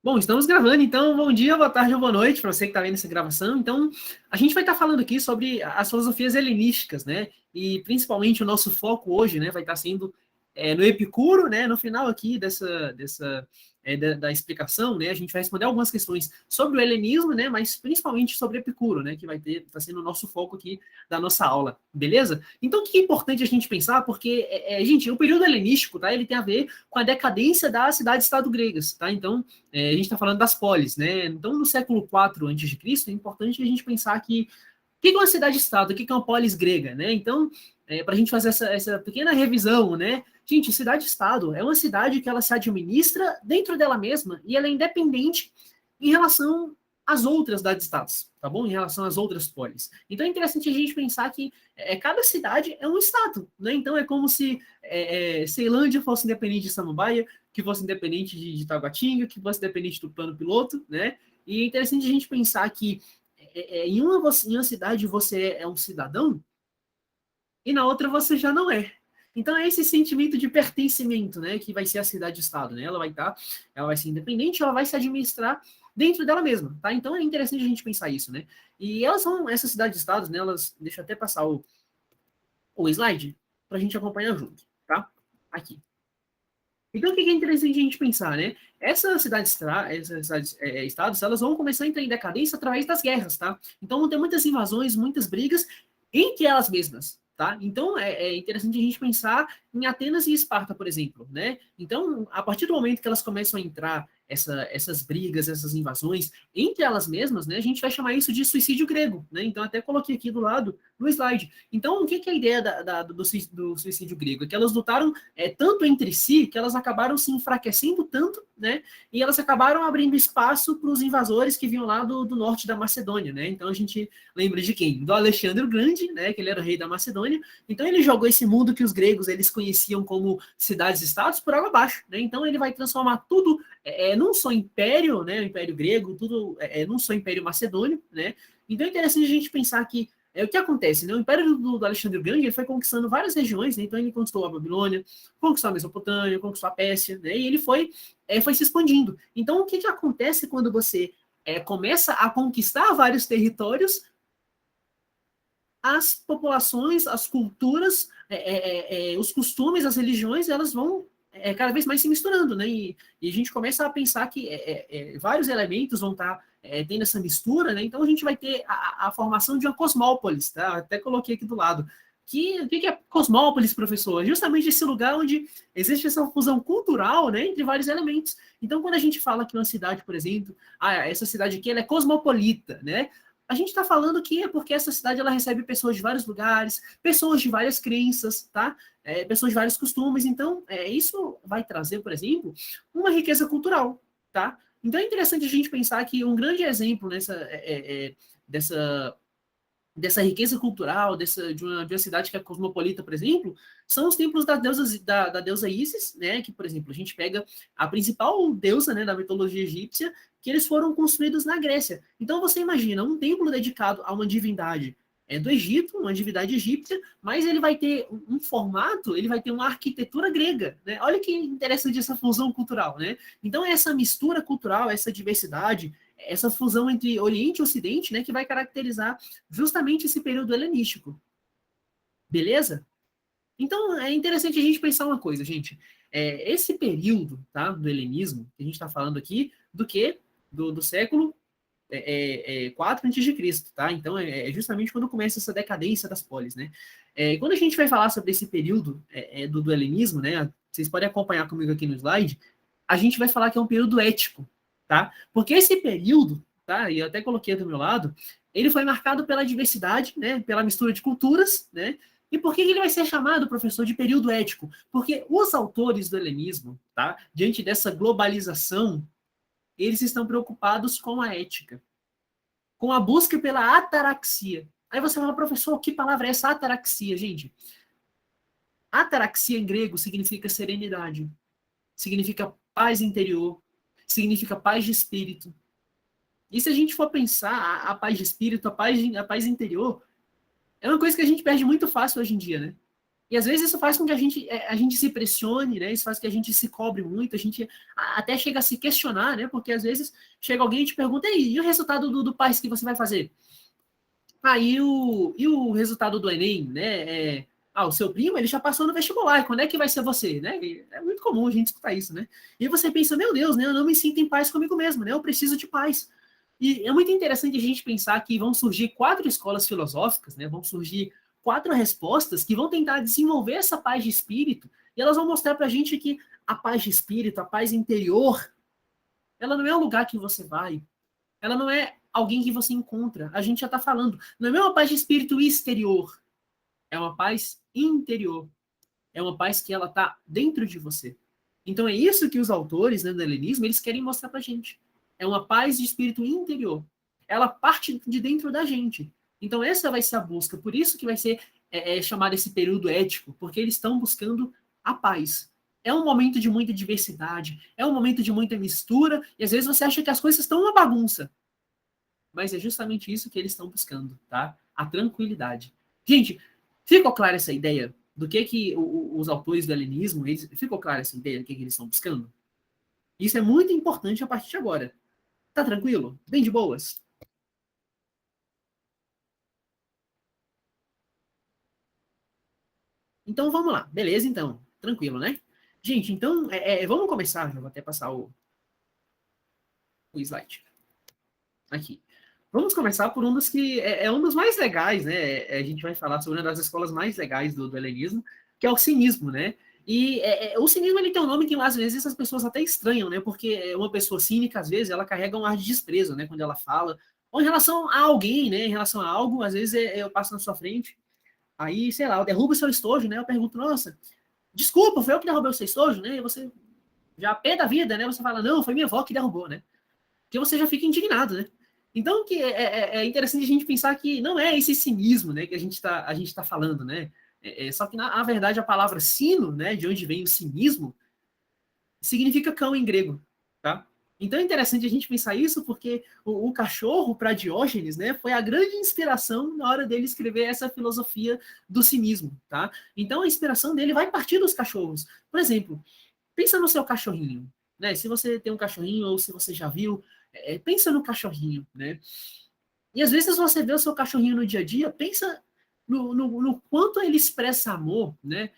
Bom, estamos gravando, então bom dia, boa tarde ou boa noite para você que está vendo essa gravação. Então, a gente vai estar falando aqui sobre as filosofias helenísticas, né? E principalmente o nosso foco hoje, né, vai estar sendo no Epicuro, né? No final aqui da explicação, né, a gente vai responder algumas questões sobre o helenismo, né? Mas principalmente sobre Epicuro, né? Que está sendo o nosso foco aqui da nossa aula, beleza? Então, o que é importante a gente pensar? Porque, gente, o período helenístico, tá? Ele tem a ver com a decadência das cidades-estado gregas, tá? Então, a gente está falando das polis, né? Então, no século IV a.C., é importante a gente pensar que o que é uma cidade-estado, o que é uma polis grega, né? Então, para a gente fazer essa pequena revisão, né? Gente, cidade-estado é uma cidade que ela se administra dentro dela mesma e ela é independente em relação às outras cidades-estados, tá bom? Em relação às outras polis. Então, é interessante a gente pensar que cada cidade é um estado, né? Então, é como se Ceilândia fosse independente de Samambaia, que fosse independente de Taguatinga, que fosse independente do plano piloto, né? E é interessante a gente pensar que em uma cidade você é um cidadão e na outra você já não é. Então é esse sentimento de pertencimento, né, que vai ser a cidade-estado, né? Ela vai ser independente, ela vai se administrar dentro dela mesma, tá? Então é interessante a gente pensar isso, né? E essas cidades-estados, né, deixa eu até passar o slide para a gente acompanhar junto, tá? Aqui. Então, o que é interessante a gente pensar, né? Essas cidades, estados, elas vão começar a entrar em decadência através das guerras, tá? Então, vão ter muitas invasões, muitas brigas entre elas mesmas, tá? Então, é interessante a gente pensar em Atenas e Esparta, por exemplo, né? Então, a partir do momento que elas começam a entrar essas brigas, essas invasões entre elas mesmas, né? A gente vai chamar isso de suicídio grego, né? Então, até coloquei aqui do lado no slide. Então, o que é a ideia do suicídio grego? É que elas lutaram tanto entre si que elas acabaram se enfraquecendo tanto, né? E elas acabaram abrindo espaço para os invasores que vinham lá do norte da Macedônia, né? Então a gente lembra de quem? Do Alexandre o Grande, né? Que ele era o rei da Macedônia. Então ele jogou esse mundo que os gregos eles conheciam como cidades-estados por água abaixo, né? Então ele vai transformar tudo num só império, né? O Império Grego, tudo num só Império Macedônio, né? Então é interessante a gente pensar que o que acontece, né? O Império do Alexandre o Grande ele foi conquistando várias regiões, né? Então ele conquistou a Babilônia, conquistou a Mesopotâmia, conquistou a Pérsia, né? E ele foi se expandindo. Então, o que acontece quando você começa a conquistar vários territórios? As populações, as culturas, os costumes, as religiões, elas vão cada vez mais se misturando, né? E a gente começa a pensar que vários elementos vão estar tendo essa mistura, né? Então a gente vai ter a formação de uma cosmópolis, tá? Até coloquei aqui do lado. O que é cosmópolis, professor? É justamente esse lugar onde existe essa fusão cultural, né, entre vários elementos. Então, quando a gente fala que uma cidade, por exemplo, essa cidade aqui ela é cosmopolita, né? A gente está falando que é porque essa cidade ela recebe pessoas de vários lugares, pessoas de várias crenças, tá? Pessoas de vários costumes. Então, isso vai trazer, por exemplo, uma riqueza cultural, tá? Então é interessante a gente pensar que um grande exemplo dessa dessa riqueza cultural, de uma cidade que é cosmopolita, por exemplo, são os templos da deusa Isis, né? Que, por exemplo, a gente pega a principal deusa, né, da mitologia egípcia, que eles foram construídos na Grécia. Então você imagina um templo dedicado a uma divindade do Egito, uma divindade egípcia, mas ele vai ter um formato, ele vai ter uma arquitetura grega, né? Olha que interessante essa fusão cultural, né? Então essa mistura cultural, essa diversidade, essa fusão entre Oriente e Ocidente, né, que vai caracterizar justamente esse período helenístico. Beleza? Então, é interessante a gente pensar uma coisa, gente. Esse período, tá, do helenismo, que a gente está falando aqui, do que? Do século 4 a.C., tá? Então, é justamente quando começa essa decadência das polis, né? Quando a gente vai falar sobre esse período do helenismo, né? Vocês podem acompanhar comigo aqui no slide, a gente vai falar que é um período ético, tá? Porque esse período, tá? E eu até coloquei do meu lado, ele foi marcado pela diversidade, né? Pela mistura de culturas, né? E por que ele vai ser chamado, professor, de período ético? Porque os autores do helenismo, tá? Diante dessa globalização, eles estão preocupados com a ética, com a busca pela ataraxia. Aí você fala, professor, que palavra é essa ataraxia, gente? Ataraxia em grego significa serenidade, significa paz interior, significa paz de espírito. E se a gente for pensar, a paz de espírito, a paz interior, é uma coisa que a gente perde muito fácil hoje em dia, né? E às vezes isso faz com que a gente se pressione, né? Isso faz com que a gente se cobre muito, a gente até chega a se questionar, né? Porque às vezes chega alguém e te pergunta, e o resultado do PAS que você vai fazer? E o resultado do Enem, né? O seu primo, ele já passou no vestibular, quando é que vai ser você, né? É muito comum a gente escutar isso, né? E você pensa, meu Deus, né? Eu não me sinto em paz comigo mesmo, né? Eu preciso de paz. E é muito interessante a gente pensar que vão surgir 4 escolas filosóficas, né? Vão surgir 4 respostas que vão tentar desenvolver essa paz de espírito, e elas vão mostrar pra gente que a paz de espírito, a paz interior, ela não é um lugar que você vai, ela não é alguém que você encontra. A gente já está falando. Não é uma paz de espírito exterior. É uma paz interior. É uma paz que ela está dentro de você. Então é isso que os autores, né, do helenismo, eles querem mostrar para a gente. É uma paz de espírito interior. Ela parte de dentro da gente. Então essa vai ser a busca. Por isso que vai ser chamado esse período ético, porque eles estão buscando a paz. É um momento de muita diversidade, é um momento de muita mistura, e às vezes você acha que as coisas estão uma bagunça, mas é justamente isso que eles estão buscando, tá? A tranquilidade. Gente, ficou clara essa ideia do que os autores do helenismo, ficou clara essa ideia do que eles estão buscando? Isso é muito importante a partir de agora. Tá tranquilo? Bem de boas? Então vamos lá, beleza então, tranquilo, né? Gente, então vamos começar, já vou até passar o slide aqui. Vamos começar por um dos que um dos mais legais, né? A gente vai falar sobre uma das escolas mais legais do helenismo, que é o cinismo, né? E o cinismo ele tem um nome que às vezes as pessoas até estranham, né? Porque uma pessoa cínica, às vezes, ela carrega um ar de desprezo, né? Quando ela fala, ou em relação a alguém, né? Em relação a algo, às vezes eu passo na sua frente, aí, sei lá, eu derrubo o seu estojo, né? Eu pergunto, nossa, desculpa, foi eu que derrubei o seu estojo, né? E você já pé da vida, né? Você fala, não, foi minha avó que derrubou, né? Porque você já fica indignado, né? Então, que é interessante a gente pensar que não é esse cinismo, né, que a gente tá falando, né? Só que, na verdade, a palavra sino, né, de onde vem o cinismo, significa cão em grego, tá? Então é interessante a gente pensar isso, porque o cachorro, para Diógenes, né, foi a grande inspiração na hora dele escrever essa filosofia do cinismo, tá? Então a inspiração dele vai partir dos cachorros. Por exemplo, pensa no seu cachorrinho, né? Se você tem um cachorrinho ou se você já viu, pensa no cachorrinho, né? E às vezes você vê o seu cachorrinho no dia a dia, pensa no quanto ele expressa amor, né?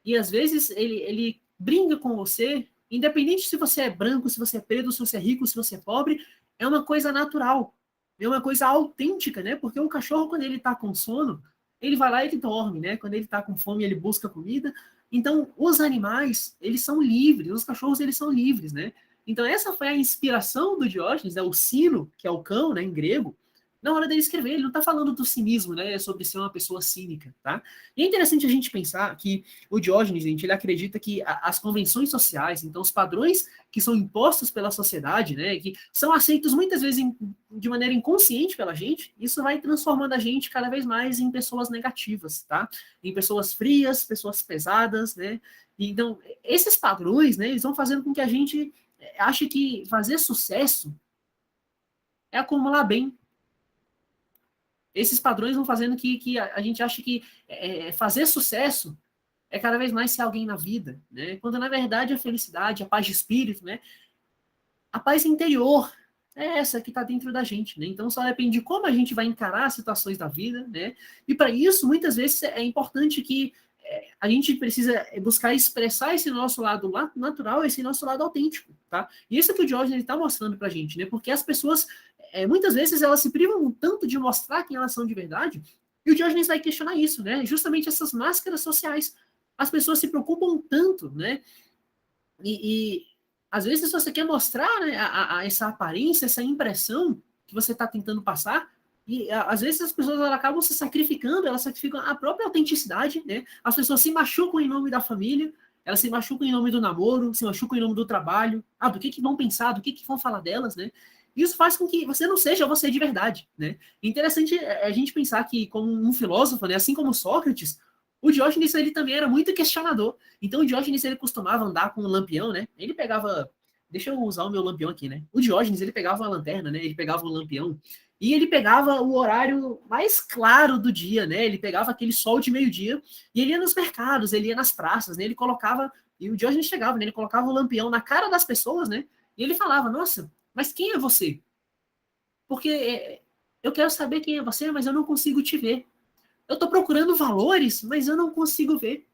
E às vezes ele brinca com você, independente se você é branco, se você é preto, se você é rico, se você é pobre, é uma coisa natural, é uma coisa autêntica, né? Porque o cachorro, quando ele está com sono, ele vai lá e ele dorme, né? Quando ele está com fome, ele busca comida. Então, os animais, eles são livres, os cachorros, eles são livres, né? Então, essa foi a inspiração do Diógenes, né? O sino, que é o cão, né, em grego, na hora dele escrever. Ele não está falando do cinismo, né? Sobre ser uma pessoa cínica, tá? E é interessante a gente pensar que o Diógenes, gente, ele acredita que as convenções sociais, então os padrões que são impostos pela sociedade, né, que são aceitos muitas vezes de maneira inconsciente pela gente, isso vai transformando a gente cada vez mais em pessoas negativas, tá? Em pessoas frias, pessoas pesadas, né? Então, esses padrões, né, eles vão fazendo com que a gente ache que fazer sucesso é acumular bem. Esses padrões vão fazendo que a gente ache que fazer sucesso é cada vez mais ser alguém na vida, né? Quando na verdade a felicidade, a paz de espírito, né? A paz interior é essa que está dentro da gente, né? Então só depende de como a gente vai encarar as situações da vida, né? E para isso muitas vezes é importante que a gente precisa buscar expressar esse nosso lado natural, esse nosso lado autêntico, tá? E isso que o Diógenes está mostrando para a gente, né? Porque as pessoas muitas vezes elas se privam tanto de mostrar quem elas são de verdade, e o Diógenes vai questionar isso, né? Justamente essas máscaras sociais. As pessoas se preocupam tanto, né? E às vezes você quer mostrar, né, essa aparência, essa impressão que você está tentando passar, e às vezes as pessoas elas acabam se sacrificando, elas sacrificam a própria autenticidade, né? As pessoas se machucam em nome da família, elas se machucam em nome do namoro, se machucam em nome do trabalho, do que vão pensar, do que vão falar delas, né? Isso faz com que você não seja você de verdade, né? Interessante a gente pensar que, como um filósofo, né, assim como Sócrates, o Diógenes ele também era muito questionador. Então o Diógenes ele costumava andar com um lampião, né? Ele pegava, deixa eu usar o meu lampião aqui, né? O Diógenes ele pegava uma lanterna, né? Ele pegava um lampião E ele pegava o horário mais claro do dia, né? Ele pegava aquele sol de meio-dia e ele ia nos mercados, ele ia nas praças, né? Ele colocava, e o Diógenes chegava, né? Ele colocava o lampião na cara das pessoas, né? E ele falava, nossa, mas quem é você? Porque eu quero saber quem é você, mas eu não consigo te ver. Eu estou procurando valores, mas eu não consigo ver.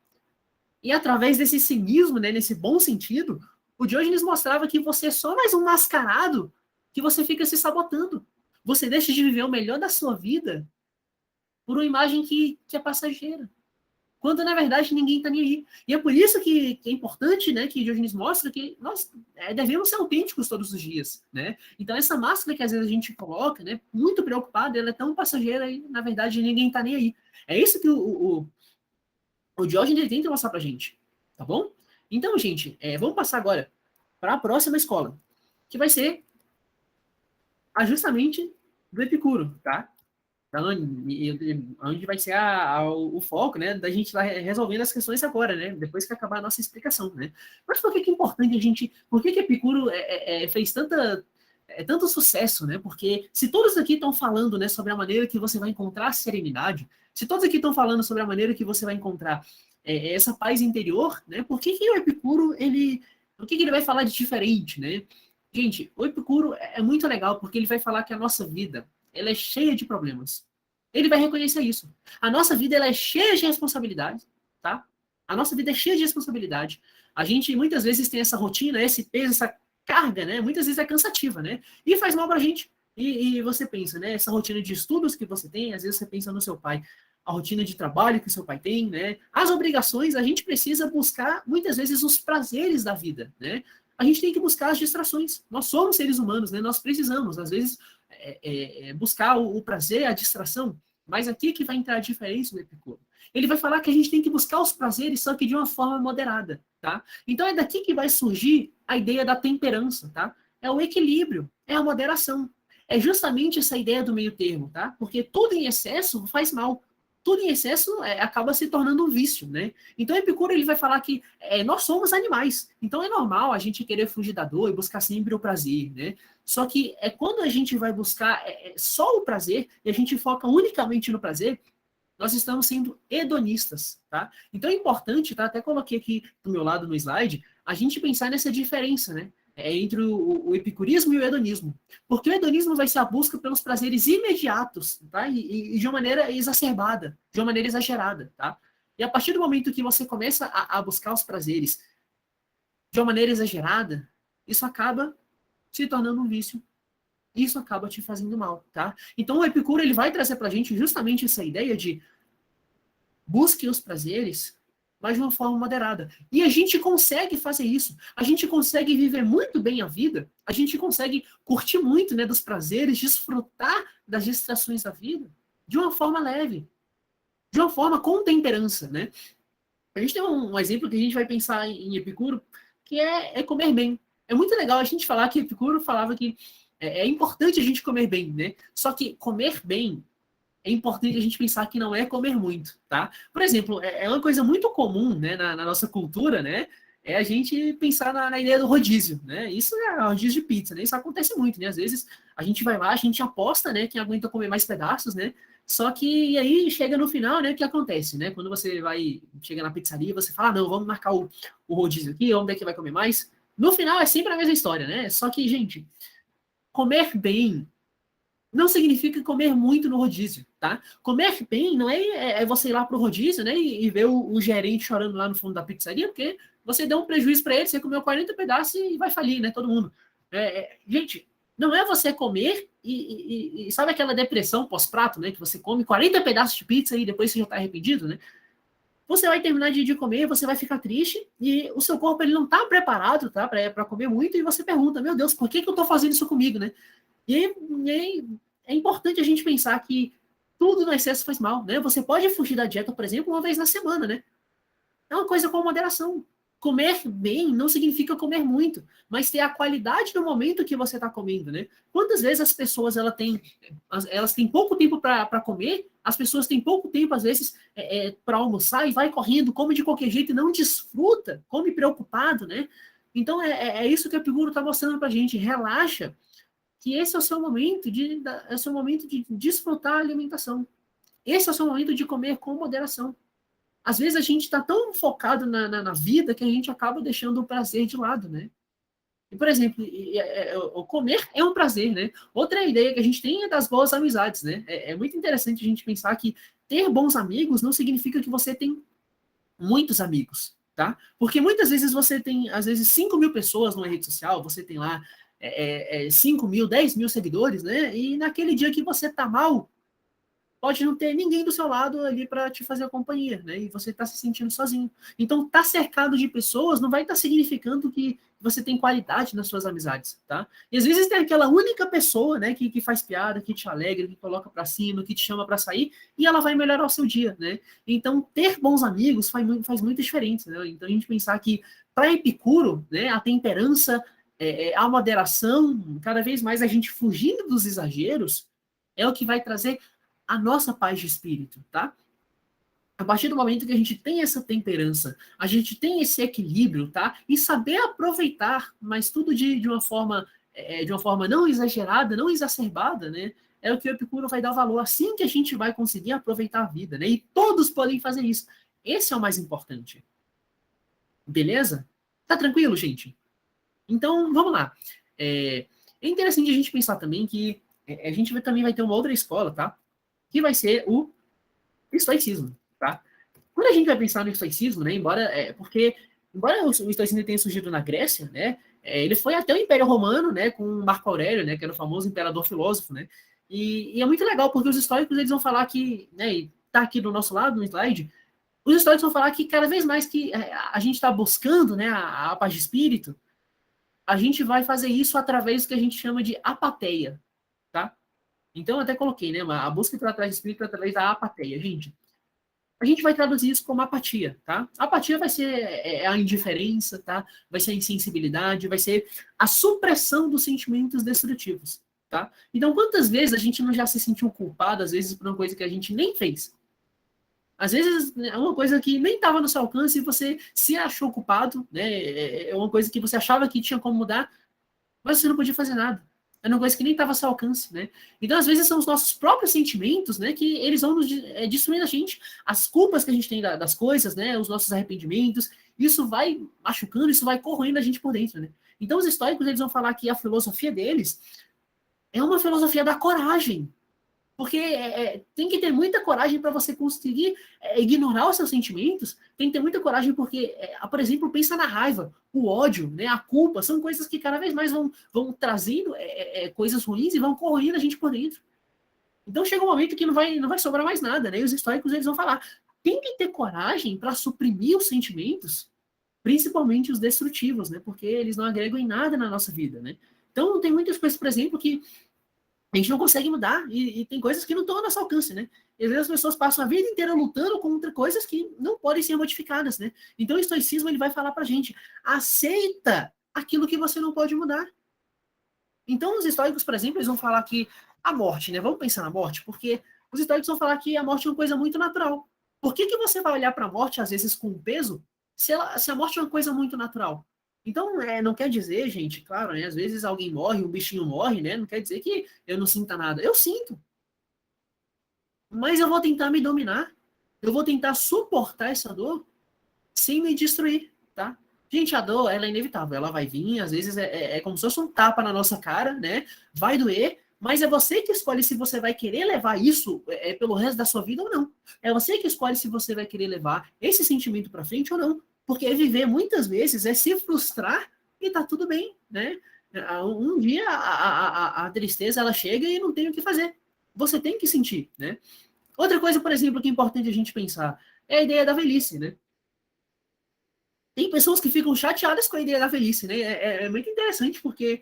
E através desse cinismo, né, nesse bom sentido, o Diógenes mostrava que você é só mais um mascarado que você fica se sabotando. Você deixa de viver o melhor da sua vida por uma imagem que é passageira. Quando, na verdade, ninguém está nem aí. E é por isso que é importante, né, que Diógenes mostra que nós devemos ser autênticos todos os dias, né? Então, essa máscara que às vezes a gente coloca, né, muito preocupada, ela é tão passageira e, na verdade, ninguém está nem aí. É isso que o Diógenes tenta mostrar pra gente, tá bom? Então, gente, vamos passar agora para a próxima escola, que vai ser justamente do Epicuro, tá? Onde vai ser o foco, né, da gente estar resolvendo as questões agora, né, depois que acabar a nossa explicação, né. Mas por que é importante a gente, por que Epicuro fez tanto sucesso, né, porque se todos aqui estão falando, né, sobre a maneira que você vai encontrar serenidade, se todos aqui estão falando sobre a maneira que você vai encontrar essa paz interior, né, por que o Epicuro, o que ele vai falar de diferente, né? Gente, o Epicuro é muito legal porque ele vai falar que a nossa vida, ela é cheia de problemas. Ele vai reconhecer isso. A nossa vida ela é cheia de responsabilidade, tá? A nossa vida é cheia de responsabilidade. A gente muitas vezes tem essa rotina, esse peso, essa carga, né? Muitas vezes é cansativa, né? E faz mal pra gente. E você pensa, né? Essa rotina de estudos que você tem, às vezes você pensa no seu pai, a rotina de trabalho que o seu pai tem, né? As obrigações, a gente precisa buscar muitas vezes os prazeres da vida, né? A gente tem que buscar as distrações. Nós somos seres humanos, né? Nós precisamos, às vezes, buscar o prazer, a distração. Mas aqui que vai entrar a diferença do Epicuro. Ele vai falar que a gente tem que buscar os prazeres, só que de uma forma moderada, tá? Então é daqui que vai surgir a ideia da temperança, tá? É o equilíbrio, é a moderação. É justamente essa ideia do meio termo, tá? Porque tudo em excesso faz mal. Tudo em excesso acaba se tornando um vício, né? Então Epicuro ele vai falar que nós somos animais, então é normal a gente querer fugir da dor e buscar sempre o prazer, né? Só que quando a gente vai buscar só o prazer e a gente foca unicamente no prazer, nós estamos sendo hedonistas, tá? Então é importante, tá? Até coloquei aqui do meu lado no slide, a gente pensar nessa diferença, né? Entre o epicurismo e o hedonismo. Porque o hedonismo vai ser a busca pelos prazeres imediatos, tá? E de uma maneira exacerbada, de uma maneira exagerada, tá? E a partir do momento que você começa a buscar os prazeres de uma maneira exagerada, isso acaba se tornando um vício. Isso acaba te fazendo mal, tá? Então o Epicuro ele vai trazer pra gente justamente essa ideia de busque os prazeres, mas de uma forma moderada. E a gente consegue fazer isso. A gente consegue viver muito bem a vida. A gente consegue curtir muito, né, dos prazeres, desfrutar das distrações da vida de uma forma leve, de uma forma com temperança, né? A gente tem um exemplo que a gente vai pensar em Epicuro, que é comer bem. É muito legal a gente falar que Epicuro falava que é importante a gente comer bem, né? Só que comer bem é importante a gente pensar que não é comer muito, tá? Por exemplo, uma coisa muito comum, né, na nossa cultura, né? É a gente pensar na ideia do rodízio, né? Isso é rodízio de pizza, né? Isso acontece muito, né? Às vezes a gente vai lá, a gente aposta, né? Quem aguenta comer mais pedaços, né? Só que e aí chega no final, né? O que acontece, né? Quando você chega na pizzaria, você fala, não, vamos marcar o rodízio aqui, vamos ver quem vai comer mais. No final é sempre a mesma história, né? Só que, gente, comer bem não significa comer muito no rodízio, tá? Comer bem não é você ir lá pro rodízio, né, e ver o gerente chorando lá no fundo da pizzaria, porque você deu um prejuízo para ele, você comeu 40 pedaços e vai falir, né, todo mundo. Gente, não é você comer e sabe aquela depressão pós-prato, né, que você come 40 pedaços de pizza e depois você já tá arrependido, né? Você vai terminar de comer, você vai ficar triste e o seu corpo ele não tá preparado, tá, para comer muito e você pergunta, meu Deus, por que eu tô fazendo isso comigo, né? E aí é importante a gente pensar que tudo no excesso faz mal, né? Você pode fugir da dieta, por exemplo, uma vez na semana, né? É uma coisa com moderação. Comer bem não significa comer muito, mas ter a qualidade no momento que você está comendo, né? Quantas vezes as pessoas elas têm pouco tempo para comer, as pessoas têm pouco tempo, às vezes, para almoçar e vai correndo, come de qualquer jeito e não desfruta, come preocupado, né? Então é isso que a Epicuro está mostrando para a gente. Relaxa, que esse é o seu momento de desfrutar a alimentação. Esse é o seu momento de comer com moderação. Às vezes a gente está tão focado na vida que a gente acaba deixando o prazer de lado, né? E, por exemplo, o comer é um prazer, né? Outra ideia que a gente tem é das boas amizades, né? É muito interessante a gente pensar que ter bons amigos não significa que você tem muitos amigos, tá? Porque muitas vezes você tem, às vezes, 5.000 pessoas numa rede social, você tem lá 5.000, 10.000 seguidores, né? E naquele dia que você tá mal, pode não ter ninguém do seu lado ali para te fazer a companhia, né? E você está se sentindo sozinho. Então, tá cercado de pessoas não vai estar significando que você tem qualidade nas suas amizades, tá? E às vezes tem aquela única pessoa, né, que faz piada, que te alegra, que coloca para cima, que te chama para sair, e ela vai melhorar o seu dia, né? Então, ter bons amigos faz muita diferença, né? Então, a gente pensar que para Epicuro, né, a temperança, a moderação, cada vez mais a gente fugindo dos exageros, é o que vai trazer a nossa paz de espírito, tá? A partir do momento que a gente tem essa temperança, a gente tem esse equilíbrio, tá? E saber aproveitar, mas tudo de uma forma não exagerada, não exacerbada, né? É o que o Epicuro vai dar valor. Assim que a gente vai conseguir aproveitar a vida, né? E todos podem fazer isso. Esse é o mais importante. Beleza? Tá tranquilo, gente? Então, vamos lá. É interessante a gente pensar também que a gente também vai ter uma outra escola, tá? Que vai ser o estoicismo, tá? Quando a gente vai pensar no estoicismo, né, embora o estoicismo tenha surgido na Grécia, né, ele foi até o Império Romano, né, com Marco Aurélio, né, que era o famoso imperador filósofo, né, e é muito legal porque os estoicos eles vão falar que, né, e tá aqui do nosso lado no slide, os estoicos vão falar que cada vez mais que a gente está buscando, né, a paz de espírito, a gente vai fazer isso através do que a gente chama de apatheia, tá? Então, eu até coloquei, né? A busca pela paz de espírito através da apatia. Gente, a gente vai traduzir isso como apatia, tá? Apatia vai ser a indiferença, tá? Vai ser a insensibilidade, vai ser a supressão dos sentimentos destrutivos, tá? Então, quantas vezes a gente não já se sentiu culpado, às vezes, por uma coisa que a gente nem fez? Às vezes é uma coisa que nem estava no seu alcance e você se achou culpado, né? É uma coisa que você achava que tinha como mudar, mas você não podia fazer nada. Era uma coisa que nem estava ao seu alcance, né? Então, às vezes, são os nossos próprios sentimentos, né, que eles vão destruindo a gente. As culpas que a gente tem das coisas, né, os nossos arrependimentos, isso vai machucando, isso vai corroendo a gente por dentro, né? Então, os estoicos, eles vão falar que a filosofia deles é uma filosofia da coragem, porque tem que ter muita coragem para você conseguir ignorar os seus sentimentos. Tem que ter muita coragem porque, por exemplo, pensa na raiva, o ódio, né, a culpa, são coisas que cada vez mais vão trazendo coisas ruins e vão corroendo a gente por dentro. Então chega um momento que não vai sobrar mais nada, né? E os estoicos eles vão falar, tem que ter coragem para suprimir os sentimentos, principalmente os destrutivos, né? Porque eles não agregam em nada na nossa vida, né? Então tem muitas coisas, por exemplo, que a gente não consegue mudar, e tem coisas que não estão ao nosso alcance, né? E às vezes as pessoas passam a vida inteira lutando contra coisas que não podem ser modificadas, né? Então o estoicismo ele vai falar pra gente, aceita aquilo que você não pode mudar. Então os estoicos, por exemplo, eles vão falar que a morte, né? Vamos pensar na morte, porque os estoicos vão falar que a morte é uma coisa muito natural. Por que você vai olhar para a morte, às vezes, com peso, se a morte é uma coisa muito natural? Então, não quer dizer, gente, claro, né? Às vezes alguém morre, um bichinho morre, né? Não quer dizer que eu não sinta nada. Eu sinto. Mas eu vou tentar me dominar. Eu vou tentar suportar essa dor sem me destruir, tá? Gente, a dor, ela é inevitável. Ela vai vir, às vezes é como se fosse um tapa na nossa cara, né? Vai doer, mas é você que escolhe se você vai querer levar isso pelo resto da sua vida ou não. É você que escolhe se você vai querer levar esse sentimento para frente ou não. Porque viver muitas vezes é se frustrar e tá tudo bem, né? Um dia a tristeza ela chega e não tem o que fazer. Você tem que sentir, né? Outra coisa, por exemplo, que é importante a gente pensar é a ideia da velhice, né? Tem pessoas que ficam chateadas com a ideia da velhice, né? É muito interessante porque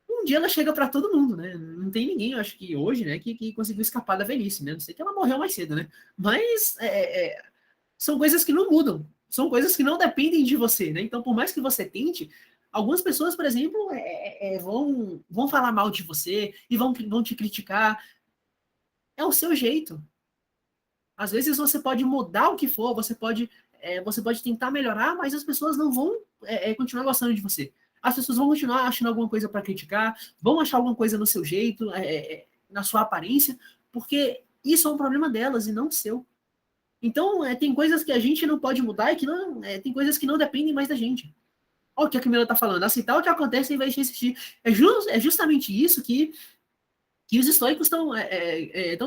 um dia ela chega para todo mundo, né? Não tem ninguém, eu acho que hoje, né, que conseguiu escapar da velhice, né? Não sei que ela morreu mais cedo, né? Mas são coisas que não mudam, são coisas que não dependem de você, né? Então, por mais que você tente, algumas pessoas, por exemplo, vão falar mal de você e vão te criticar. É o seu jeito. Às vezes você pode mudar o que for, você pode tentar melhorar, mas as pessoas não vão continuar gostando de você. As pessoas vão continuar achando alguma coisa para criticar, vão achar alguma coisa no seu jeito, na sua aparência, porque isso é um problema delas e não seu. Então, tem coisas que a gente não pode mudar e que não, tem coisas que não dependem mais da gente. Olha o que a Camila está falando, aceitar o que acontece em vez de insistir. É justamente isso que os estoicos estão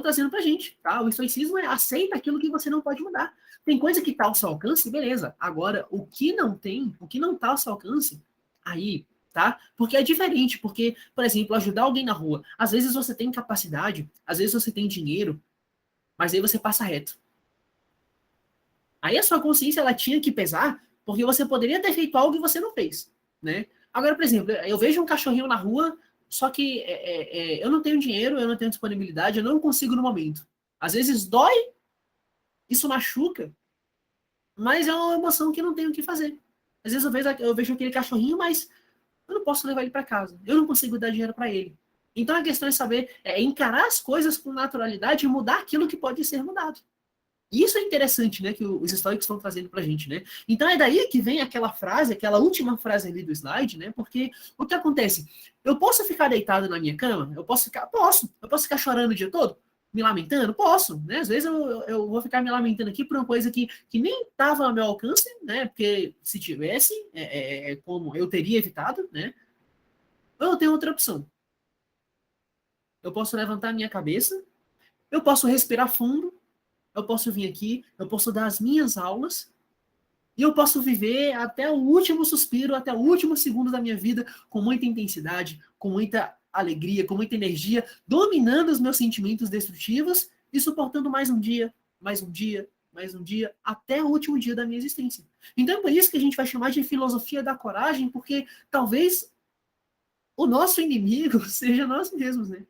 trazendo para a gente. Tá? O estoicismo aceita aquilo que você não pode mudar. Tem coisa que está ao seu alcance, beleza. Agora, o que não tem, o que não está ao seu alcance, aí, tá? Porque é diferente, porque, por exemplo, ajudar alguém na rua. Às vezes você tem capacidade, às vezes você tem dinheiro, mas aí você passa reto. Aí a sua consciência ela tinha que pesar, porque você poderia ter feito algo e você não fez, né? Agora, por exemplo, eu vejo um cachorrinho na rua, só que eu não tenho dinheiro, eu não tenho disponibilidade, eu não consigo no momento. Às vezes dói, isso machuca, mas é uma emoção que não tenho o que fazer. Às vezes eu vejo aquele cachorrinho, mas eu não posso levar ele para casa, eu não consigo dar dinheiro para ele. Então a questão é saber encarar as coisas com naturalidade e mudar aquilo que pode ser mudado. E isso é interessante, né, que os estoicos estão trazendo para a gente, né? Então é daí que vem aquela frase, aquela última frase ali do slide, né? Porque o que acontece? Eu posso ficar deitado na minha cama? Posso. Eu posso ficar chorando o dia todo? Me lamentando? Posso, né? Às vezes eu vou ficar me lamentando aqui por uma coisa que nem estava ao meu alcance, né? Porque se tivesse, como eu teria evitado, né? Ou eu tenho outra opção. Eu posso levantar minha cabeça, eu posso respirar fundo, eu posso vir aqui, eu posso dar as minhas aulas e eu posso viver até o último suspiro, até o último segundo da minha vida com muita intensidade, com muita alegria, com muita energia, dominando os meus sentimentos destrutivos e suportando mais um dia, mais um dia, mais um dia, até o último dia da minha existência. Então é por isso que a gente vai chamar de filosofia da coragem, porque talvez o nosso inimigo seja nós mesmos, né?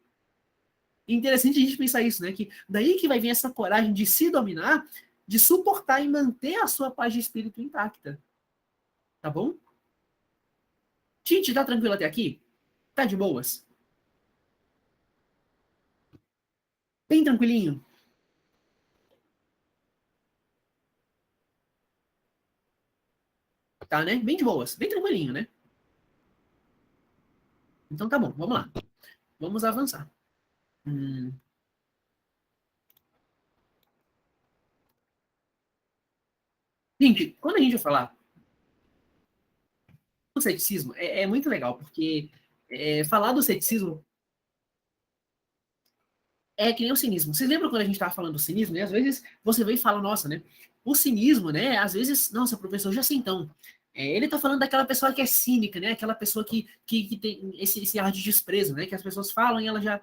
É interessante a gente pensar isso, né? Que daí que vai vir essa coragem de se dominar, de suportar e manter a sua paz de espírito intacta. Tá bom? Gente, tá tranquilo até aqui? Tá de boas? Bem tranquilinho? Tá, né? Bem de boas. Bem tranquilinho, né? Então tá bom, vamos lá. Vamos avançar. Gente, quando a gente vai falar do ceticismo, é muito legal, porque falar do ceticismo é que nem o cinismo. Vocês lembram quando a gente estava falando do cinismo, né? Às vezes você vem e fala, nossa, né? O cinismo, né? Às vezes, nossa, professor, já sei então. Ele está falando daquela pessoa que é cínica, né? Aquela pessoa que tem esse ar de desprezo, né? Que as pessoas falam e ela já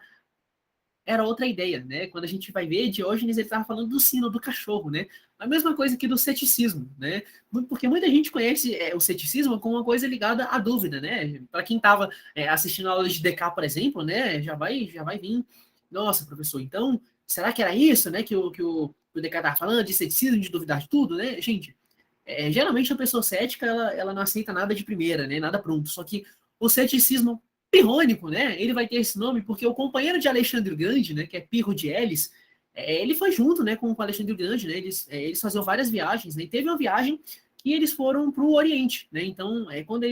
era outra ideia, né? Quando a gente vai ver, Diógenes ele estava falando do sino, do cachorro, né? A mesma coisa que do ceticismo, né? Porque muita gente conhece o ceticismo como uma coisa ligada à dúvida, né? Para quem estava assistindo a aula de DK, por exemplo, né? Já vai vir, nossa, professor, então, será que era isso, né? Que o DK estava falando, de ceticismo, de duvidar de tudo, né? Gente, geralmente a pessoa cética, ela não aceita nada de primeira, né? Nada pronto. Só que o ceticismo pirrônico, né? Ele vai ter esse nome porque o companheiro de Alexandre o Grande, né? Que é Pirro de Elis, ele foi junto, né? Com o Alexandre o Grande, né? Eles faziam várias viagens, né? E teve uma viagem que eles foram para o Oriente, né? Então, quando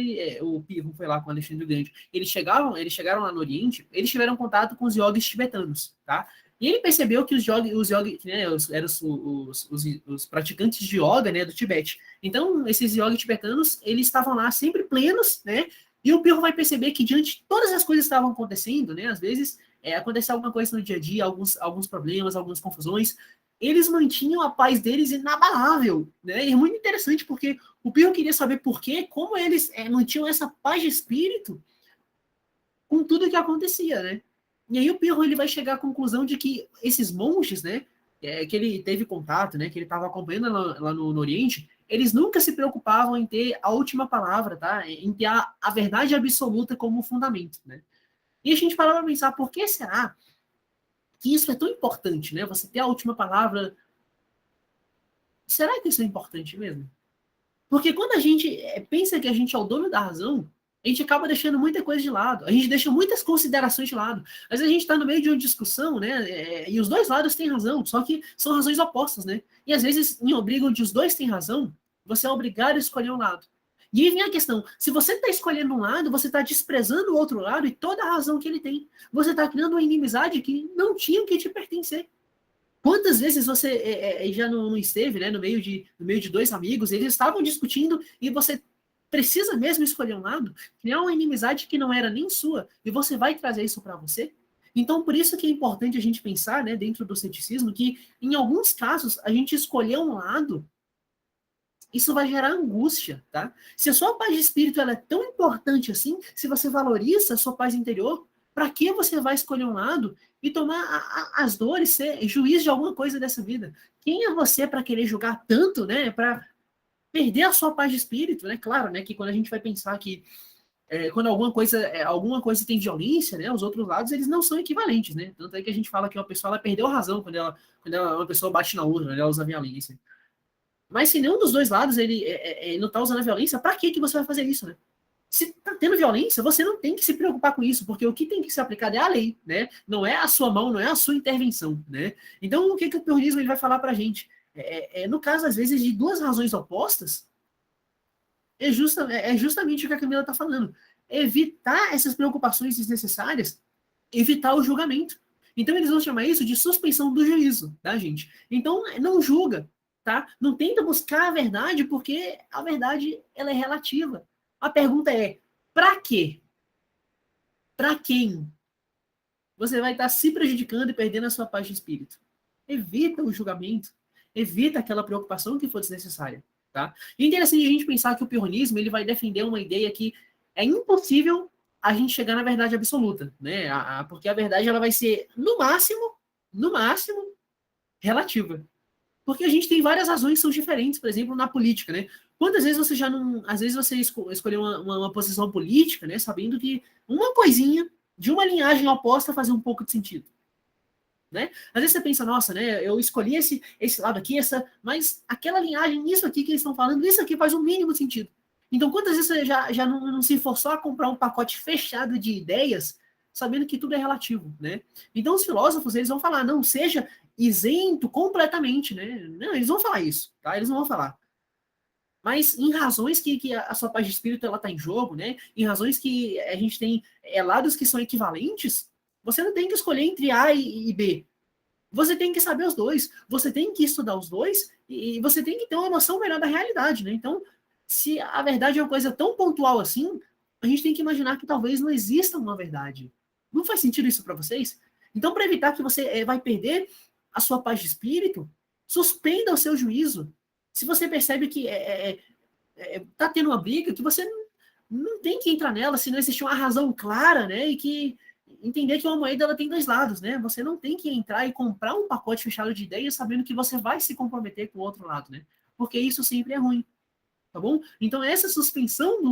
o Pirro foi lá com o Alexandre o Grande, eles chegaram lá no Oriente, eles tiveram contato com os yogis tibetanos, tá? E ele percebeu que os yogi, né, eram os praticantes de yoga, né, do Tibete. Então, esses yogi tibetanos, eles estavam lá sempre plenos, né? E o Pirro vai perceber que diante de todas as coisas que estavam acontecendo, né, às vezes acontecia alguma coisa no dia a dia, alguns problemas, algumas confusões, eles mantinham a paz deles inabalável, né? E é muito interessante porque o Pirro queria saber por quê, como eles mantinham essa paz de espírito com tudo que acontecia, né? E aí o Pirro ele vai chegar à conclusão de que esses monges, né, que ele teve contato, né, que ele estava acompanhando lá no Oriente, eles nunca se preocupavam em ter a última palavra, tá? Em ter a verdade absoluta como fundamento, né? E a gente parava para pensar, por que será que isso é tão importante, né? Você ter a última palavra. Será que isso é importante mesmo? Porque quando a gente pensa que a gente é o dono da razão, a gente acaba deixando muita coisa de lado. A gente deixa muitas considerações de lado. Às vezes a gente está no meio de uma discussão, né? E os dois lados têm razão, só que são razões opostas, né? E às vezes, em obrigo onde os dois têm razão, você é obrigado a escolher um lado. E aí vem a questão, se você está escolhendo um lado, você está desprezando o outro lado e toda a razão que ele tem. Você está criando uma inimizade que não tinha que te pertencer. Quantas vezes você já não esteve, né, no meio de dois amigos, eles estavam discutindo e você precisa mesmo escolher um lado, criar uma inimizade que não era nem sua, e você vai trazer isso para você? Então, por isso que é importante a gente pensar, né, dentro do ceticismo, que em alguns casos a gente escolher um lado, isso vai gerar angústia, tá? Se a sua paz de espírito ela é tão importante assim, se você valoriza a sua paz interior, para que você vai escolher um lado e tomar as dores, ser juiz de alguma coisa dessa vida? Quem é você para querer julgar tanto, né? Para perder a sua paz de espírito, né? Claro, né? Que quando a gente vai pensar que quando alguma coisa tem violência, né? Os outros lados eles não são equivalentes, né? Tanto é que a gente fala que uma pessoa ela perdeu a razão quando uma pessoa bate na urna, ela usa violência. Mas se nenhum dos dois lados ele não está usando a violência, para que você vai fazer isso, né? Se está tendo violência, você não tem que se preocupar com isso, porque o que tem que ser aplicado é a lei, né? Não é a sua mão, não é a sua intervenção, né? Então, o que o pionismo ele vai falar para a gente? No caso, às vezes, de duas razões opostas, é justamente o que a Camila está falando. Evitar essas preocupações desnecessárias, evitar o julgamento. Então, eles vão chamar isso de suspensão do juízo, tá, gente? Então, não julga, tá? Não tenta buscar a verdade, porque a verdade ela é relativa. A pergunta é, para quê? Para quem? Você vai estar se prejudicando e perdendo a sua paz de espírito. Evita o julgamento, evita aquela preocupação que for desnecessária, tá? E é interessante a gente pensar que o pirronismo ele vai defender uma ideia que é impossível a gente chegar na verdade absoluta, né? Porque a verdade ela vai ser no máximo, relativa. Porque a gente tem várias razões que são diferentes, por exemplo, na política, né? Quantas vezes você já não. Às vezes você escolheu uma posição política, né? Sabendo que uma coisinha de uma linhagem oposta fazia um pouco de sentido. Né? Às vezes você pensa, nossa, né? Eu escolhi esse lado aqui, mas aquela linhagem, isso aqui que eles estão falando, isso aqui faz o mínimo sentido. Então, quantas vezes você já não se forçou a comprar um pacote fechado de ideias, sabendo que tudo é relativo, né? Então, os filósofos, eles vão falar, não seja isento completamente, né? Não, eles vão falar isso, tá? Eles não vão falar. Mas em razões que a sua paz de espírito ela está em jogo, né? Em razões que a gente tem lados que são equivalentes, você não tem que escolher entre A e B. Você tem que saber os dois. Você tem que estudar os dois e você tem que ter uma noção melhor da realidade, né? Então, se a verdade é uma coisa tão pontual assim, a gente tem que imaginar que talvez não exista uma verdade. Não faz sentido isso para vocês? Então, para evitar que você vai perder a sua paz de espírito, suspenda o seu juízo. Se você percebe que tá tendo uma briga, que você não tem que entrar nela se não existir uma razão clara, né? E que entender que uma moeda ela tem dois lados, né? Você não tem que entrar e comprar um pacote fechado de ideias sabendo que você vai se comprometer com o outro lado, né? Porque isso sempre é ruim, tá bom? Então essa suspensão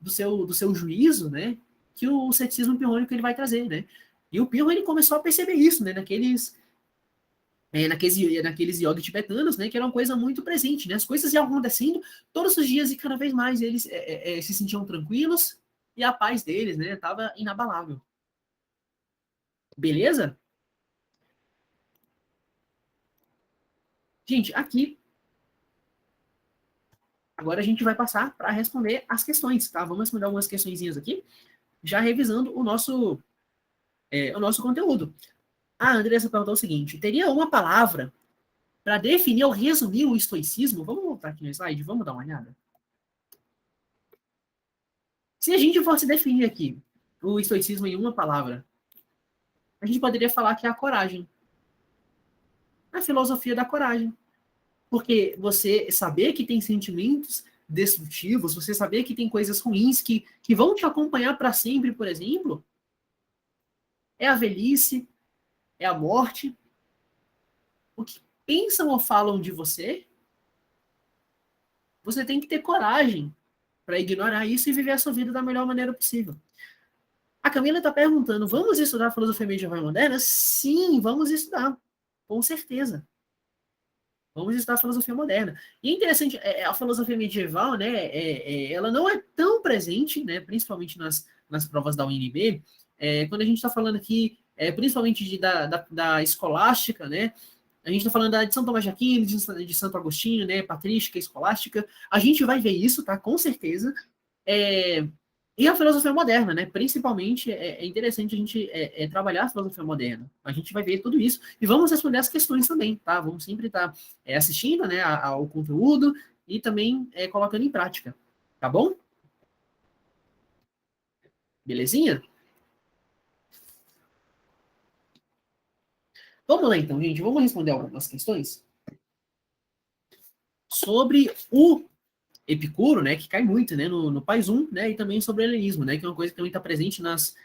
do seu juízo, né? Que o ceticismo pirrônico ele vai trazer, né? E o Pirro ele começou a perceber isso, né? Naqueles yoga tibetanos, né, que era uma coisa muito presente, né, as coisas iam acontecendo todos os dias e cada vez mais eles se sentiam tranquilos e a paz deles, né, estava inabalável. Beleza? Gente, aqui, agora a gente vai passar para responder as questões, tá? Vamos responder algumas questõezinhas aqui, já revisando o nosso conteúdo. A Andressa perguntou o seguinte, teria uma palavra para definir ou resumir o estoicismo? Vamos voltar aqui no slide, vamos dar uma olhada. Se a gente fosse definir aqui o estoicismo em uma palavra, a gente poderia falar que é a coragem. A filosofia da coragem. Porque você saber que tem sentimentos destrutivos, você saber que tem coisas ruins que vão te acompanhar para sempre, por exemplo, é a velhice, é a morte. O que pensam ou falam de você, você tem que ter coragem para ignorar isso e viver a sua vida da melhor maneira possível. A Camila está perguntando, vamos estudar a filosofia medieval e moderna? Sim, vamos estudar, com certeza. Vamos estudar a filosofia moderna. E é interessante, a filosofia medieval, né, ela não é tão presente, né, principalmente nas provas da UNB, quando a gente está falando aqui, principalmente da escolástica, né, A gente está falando de São Tomás de Aquino, de Santo Agostinho, né, patrística, escolástica. A gente vai ver isso, tá? Com certeza. E a filosofia moderna, né? Principalmente é interessante a gente trabalhar a filosofia moderna. A gente vai ver tudo isso e vamos responder as questões também, tá? Vamos sempre estar assistindo, né, ao conteúdo e também colocando em prática, tá bom? Belezinha? Vamos lá então, gente. Vamos responder algumas questões sobre o Epicuro, né, que cai muito, né, no Pais Um, né, e também sobre o helenismo, né, que é uma coisa que também está presente nas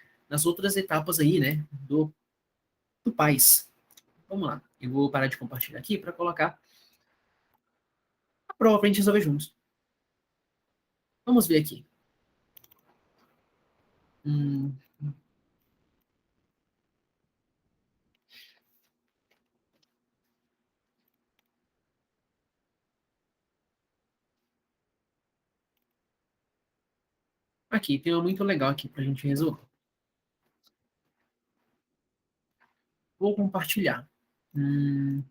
outras etapas aí, né, do Pais. Vamos lá, eu vou parar de compartilhar aqui para colocar a prova para a gente resolver juntos. Vamos ver aqui. Hum, aqui, tem uma muito legal aqui para a gente resolver. Vou compartilhar. Hum,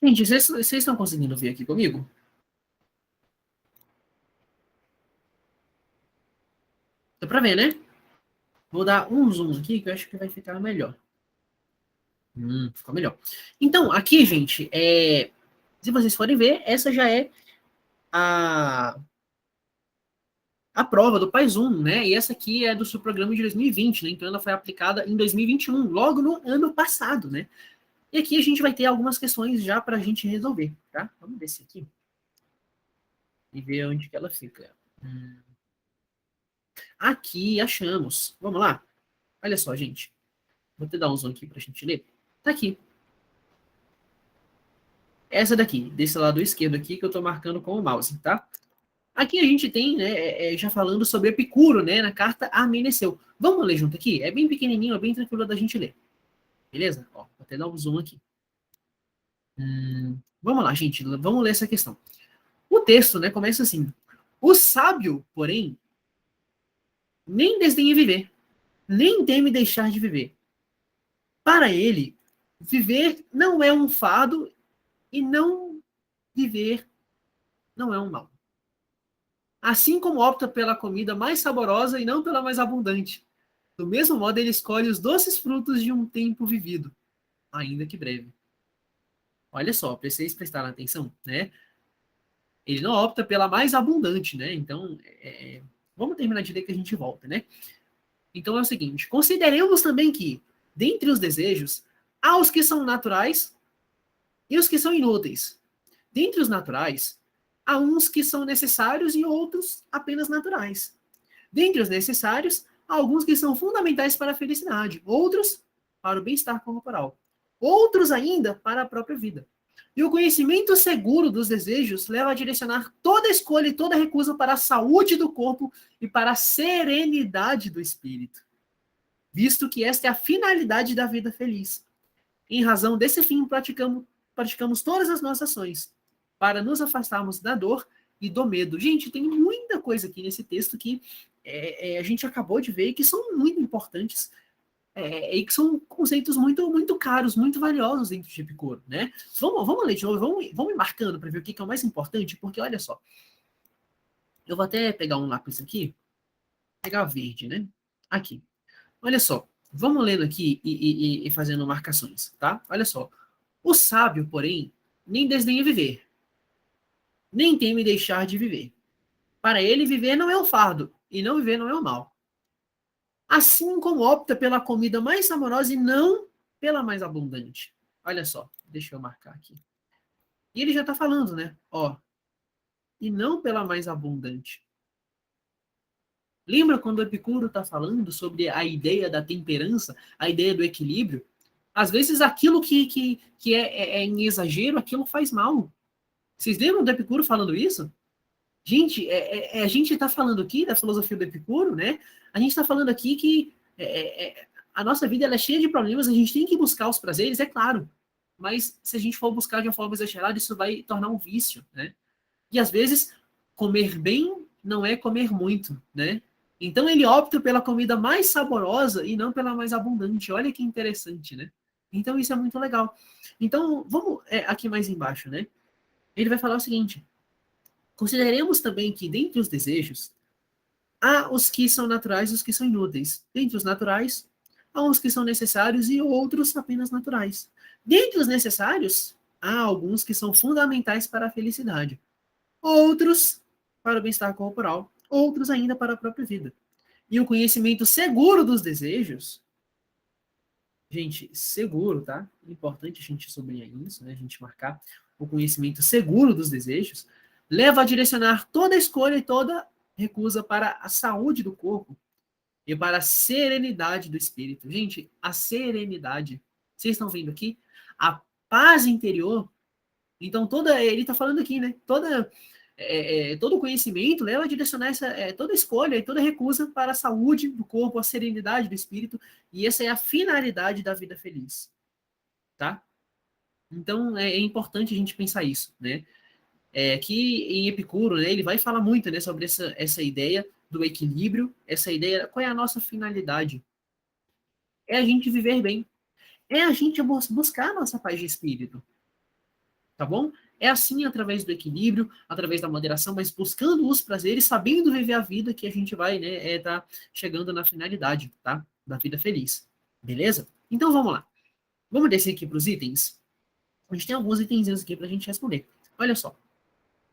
gente, vocês estão conseguindo ver aqui comigo? Dá para ver, né? Vou dar um zoom aqui que eu acho que vai ficar melhor. Ficou melhor. Então, aqui, gente, se vocês forem ver, essa já é a, a prova do Pais Um, né? E essa aqui é do seu programa de 2020, né? Então ela foi aplicada em 2021, logo no ano passado, né? E aqui a gente vai ter algumas questões já para a gente resolver, tá? Vamos descer aqui e ver onde que ela fica. Aqui achamos. Vamos lá? Olha só, gente. Vou te dar um zoom aqui para a gente ler. Tá aqui. Essa daqui, desse lado esquerdo aqui, que eu estou marcando com o mouse, tá? Aqui a gente tem, né, já falando sobre Epicuro, né, na carta a Meneceu. Vamos ler junto aqui? É bem pequenininho, é bem tranquilo da gente ler. Beleza? Ó, vou até dar um zoom aqui. Vamos lá, gente, vamos ler essa questão. O texto, né, começa assim: o sábio, porém, nem desdenha viver, nem teme deixar de viver. Para ele, viver não é um fardo e não viver não é um mal. Assim como opta pela comida mais saborosa e não pela mais abundante. Do mesmo modo, ele escolhe os doces frutos de um tempo vivido, ainda que breve. Olha só, para vocês prestarem atenção, né? Ele não opta pela mais abundante, né? Então, vamos terminar de ler que a gente volta, né? Então é o seguinte: consideremos também que, dentre os desejos, há os que são naturais e os que são inúteis. Dentre os naturais, há uns que são necessários e outros apenas naturais. Dentre os necessários, há alguns que são fundamentais para a felicidade, outros para o bem-estar corporal, outros ainda para a própria vida. E o conhecimento seguro dos desejos leva a direcionar toda escolha e toda recusa para a saúde do corpo e para a serenidade do espírito, visto que esta é a finalidade da vida feliz. Em razão desse fim, praticamos todas as nossas ações, para nos afastarmos da dor e do medo. Gente, tem muita coisa aqui nesse texto que a gente acabou de ver e que são muito importantes e que são conceitos muito, muito caros, muito valiosos dentro de Epicuro, né? Vamos ler de novo, vamos ir marcando para ver o que é o mais importante, porque olha só, eu vou até pegar um lápis aqui, pegar verde, né? Aqui. Olha só, vamos lendo aqui e fazendo marcações, tá? Olha só. O sábio, porém, nem desdenha viver, nem teme deixar de viver. Para ele, viver não é um fardo, e não viver não é um mal. Assim como opta pela comida mais saborosa e não pela mais abundante. Olha só, deixa eu marcar aqui. E ele já está falando, né? Ó, e não pela mais abundante. Lembra quando o Epicuro está falando sobre a ideia da temperança, a ideia do equilíbrio? Às vezes aquilo que é em exagero, aquilo faz mal. Vocês lembram do Epicuro falando isso? Gente, a gente está falando aqui da filosofia do Epicuro, né? A gente está falando aqui que a nossa vida ela é cheia de problemas, a gente tem que buscar os prazeres, é claro. Mas se a gente for buscar de uma forma exagerada, isso vai tornar um vício, né? E às vezes, comer bem não é comer muito, né? Então ele opta pela comida mais saborosa e não pela mais abundante. Olha que interessante, né? Então isso é muito legal. Então, vamos aqui mais embaixo, né? Ele vai falar o seguinte: consideremos também que dentre os desejos, há os que são naturais e os que são inúteis. Dentre os naturais, há uns que são necessários e outros apenas naturais. Dentre os necessários, há alguns que são fundamentais para a felicidade, outros para o bem-estar corporal, outros ainda para a própria vida. E o conhecimento seguro dos desejos, gente, seguro, tá? É importante a gente sublinhar isso, né? A gente marcar o conhecimento seguro dos desejos, leva a direcionar toda escolha e toda recusa para a saúde do corpo e para a serenidade do espírito. Gente, a serenidade, vocês estão vendo aqui? A paz interior. Então, ele está falando aqui, né? Todo conhecimento leva a direcionar toda escolha e toda recusa para a saúde do corpo, a serenidade do espírito, e essa é a finalidade da vida feliz, tá? Então, é importante a gente pensar isso, né? Que em Epicuro, né, ele vai falar muito, né, sobre essa ideia do equilíbrio, essa ideia, qual é a nossa finalidade? É a gente viver bem, é a gente buscar a nossa paz de espírito, tá bom? É assim, através do equilíbrio, através da moderação, mas buscando os prazeres, sabendo viver a vida, que a gente vai, né, tá chegando na finalidade, tá? Da vida feliz. Beleza? Então vamos lá. Vamos descer aqui para os itens. A gente tem alguns itenzinhos aqui para a gente responder. Olha só.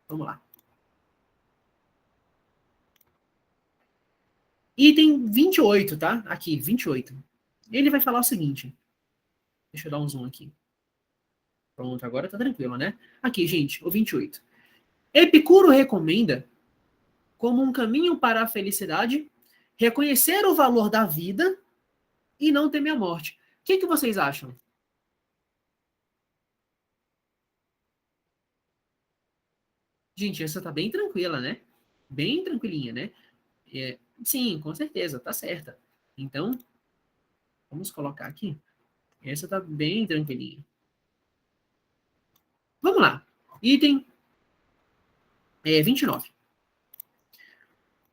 Vamos lá. Item 28, tá? Aqui, 28. Ele vai falar o seguinte. Deixa eu dar um zoom aqui. Pronto, agora tá tranquilo, né? Aqui, gente, o 28. Epicuro recomenda, como um caminho para a felicidade, reconhecer o valor da vida e não temer a morte. O que vocês acham? Gente, essa tá bem tranquila, né? Bem tranquilinha, né? Sim, com certeza, tá certa. Então, vamos colocar aqui. Essa tá bem tranquilinha. Vamos lá. Item 29.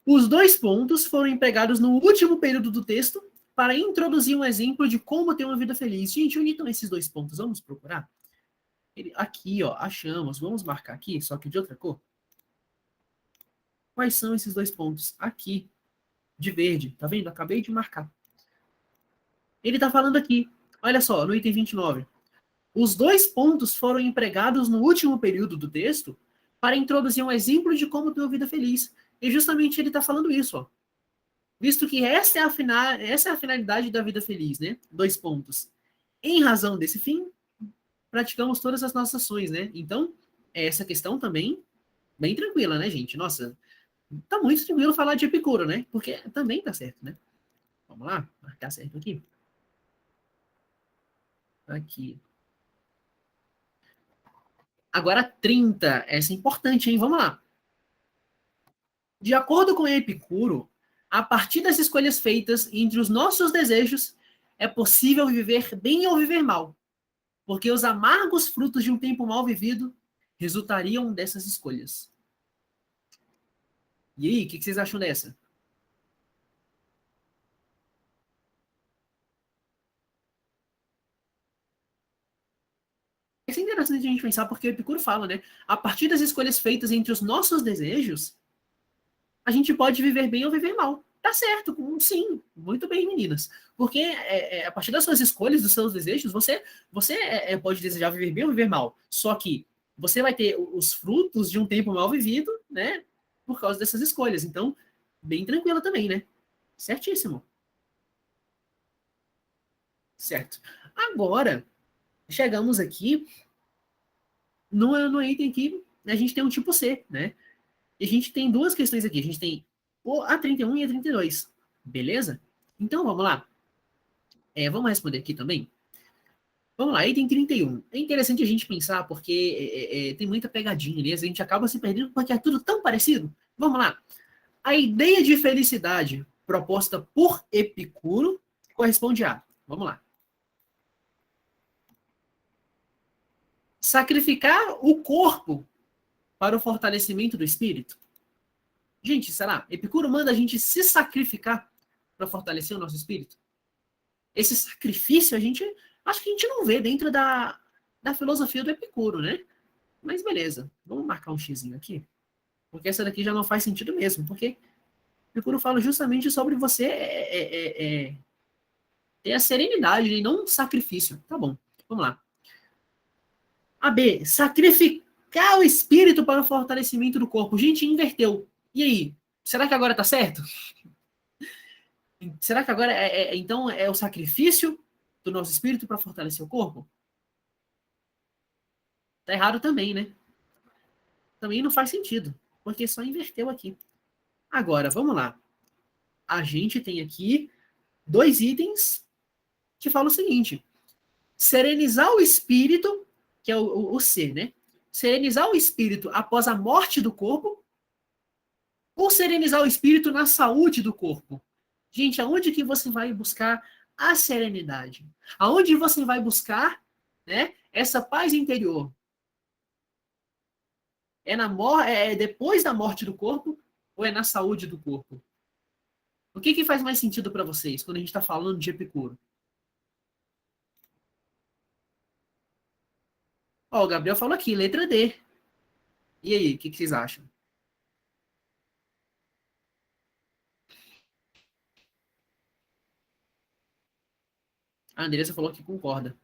Os dois pontos foram empregados no último período do texto para introduzir um exemplo de como ter uma vida feliz. Gente, onde estão esses dois pontos? Vamos procurar? Aqui, ó, achamos. Vamos marcar aqui, só que de outra cor. Quais são esses dois pontos? Aqui, de verde. Tá vendo? Acabei de marcar. Ele está falando aqui. Olha só, no item 29. Os dois pontos foram empregados no último período do texto para introduzir um exemplo de como ter uma vida feliz. E justamente ele está falando isso, ó. Visto que essa é a finalidade da vida feliz, né? Dois pontos. Em razão desse fim, praticamos todas as nossas ações, né? Então, essa questão também, bem tranquila, né, gente? Nossa, tá muito tranquilo falar de Epicuro, né? Porque também tá certo, né? Vamos lá, marcar certo aqui. Aqui. Agora 30, essa é importante, hein? Vamos lá. De acordo com Epicuro, a partir das escolhas feitas entre os nossos desejos, é possível viver bem ou viver mal, porque os amargos frutos de um tempo mal vivido resultariam dessas escolhas. E aí, o que vocês acham dessa? Isso é interessante a gente pensar, porque o Epicuro fala, né? A partir das escolhas feitas entre os nossos desejos, a gente pode viver bem ou viver mal. Tá certo, sim, muito bem, meninas. Porque a partir das suas escolhas, dos seus desejos, você pode desejar viver bem ou viver mal. Só que você vai ter os frutos de um tempo mal vivido, né? Por causa dessas escolhas. Então, bem tranquila também, né? Certíssimo. Certo. Agora, chegamos aqui no item que a gente tem um tipo C, né? E a gente tem duas questões aqui. A gente tem a 31 e a 32. Beleza? Então, vamos lá. Vamos responder aqui também? Vamos lá, item 31. É interessante a gente pensar, porque tem muita pegadinha ali, a gente acaba se perdendo porque é tudo tão parecido. Vamos lá. A ideia de felicidade proposta por Epicuro corresponde a, vamos lá, sacrificar o corpo para o fortalecimento do espírito? Gente, será? Epicuro manda a gente se sacrificar para fortalecer o nosso espírito? Esse sacrifício acho que a gente não vê dentro da filosofia do Epicuro, né? Mas beleza, vamos marcar um xizinho aqui, porque essa daqui já não faz sentido mesmo, porque Epicuro fala justamente sobre você ter a serenidade e não um sacrifício. Tá bom, vamos lá. A B, sacrificar o espírito para o fortalecimento do corpo. Gente, inverteu. E aí? Será que agora tá certo? Será que agora então é o sacrifício do nosso espírito para fortalecer o corpo? Tá errado também, né? Também não faz sentido, porque só inverteu aqui. Agora, vamos lá. A gente tem aqui 2 itens que falam o seguinte: serenizar o espírito, que é o C, né? Serenizar o espírito após a morte do corpo, ou serenizar o espírito na saúde do corpo? Gente, aonde que você vai buscar a serenidade? Aonde você vai buscar, né, essa paz interior? É depois da morte do corpo ou é na saúde do corpo? O que faz mais sentido para vocês quando a gente está falando de Epicuro? Ó, o Gabriel falou aqui, letra D. E aí, o que vocês acham? A Andressa falou que concorda.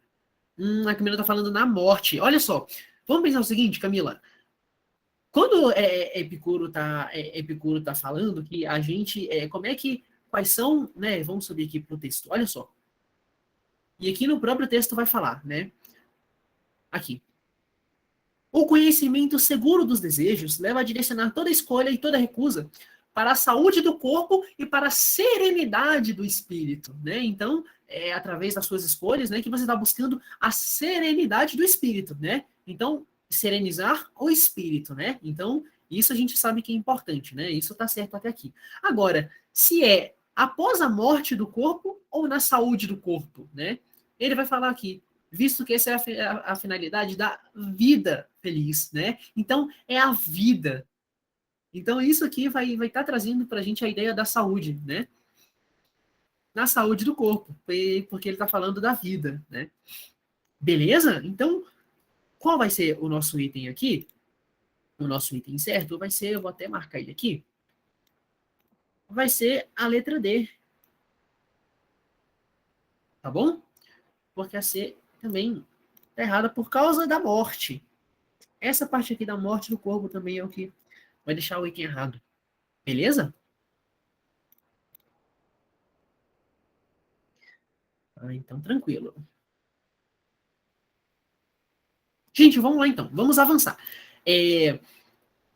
A Camila tá falando na morte. Olha só, vamos pensar o seguinte, Camila. Quando Epicuro tá falando que a gente, como é que, quais são, né, vamos subir aqui pro texto, olha só. E aqui no próprio texto vai falar, né, aqui. O conhecimento seguro dos desejos leva a direcionar toda escolha e toda recusa para a saúde do corpo e para a serenidade do espírito, né? Então, é através das suas escolhas, né, que você está buscando a serenidade do espírito, né? Então, serenizar o espírito, né? Então, isso a gente sabe que é importante, né? Isso está certo até aqui. Agora, se é após a morte do corpo ou na saúde do corpo, né? Ele vai falar aqui, visto que essa é a finalidade da vida feliz, né? Então, é a vida. Então, isso aqui vai estar trazendo para a gente a ideia da saúde, né? Na saúde do corpo, porque ele está falando da vida, né? Beleza? Então, qual vai ser o nosso item aqui? O nosso item certo vai ser, eu vou até marcar ele aqui, vai ser a letra D, tá bom? Porque a C também tá errada por causa da morte. Essa parte aqui da morte do corpo também é o que vai deixar o item errado. Beleza? Ah, então tranquilo. Gente, vamos lá então. Vamos avançar.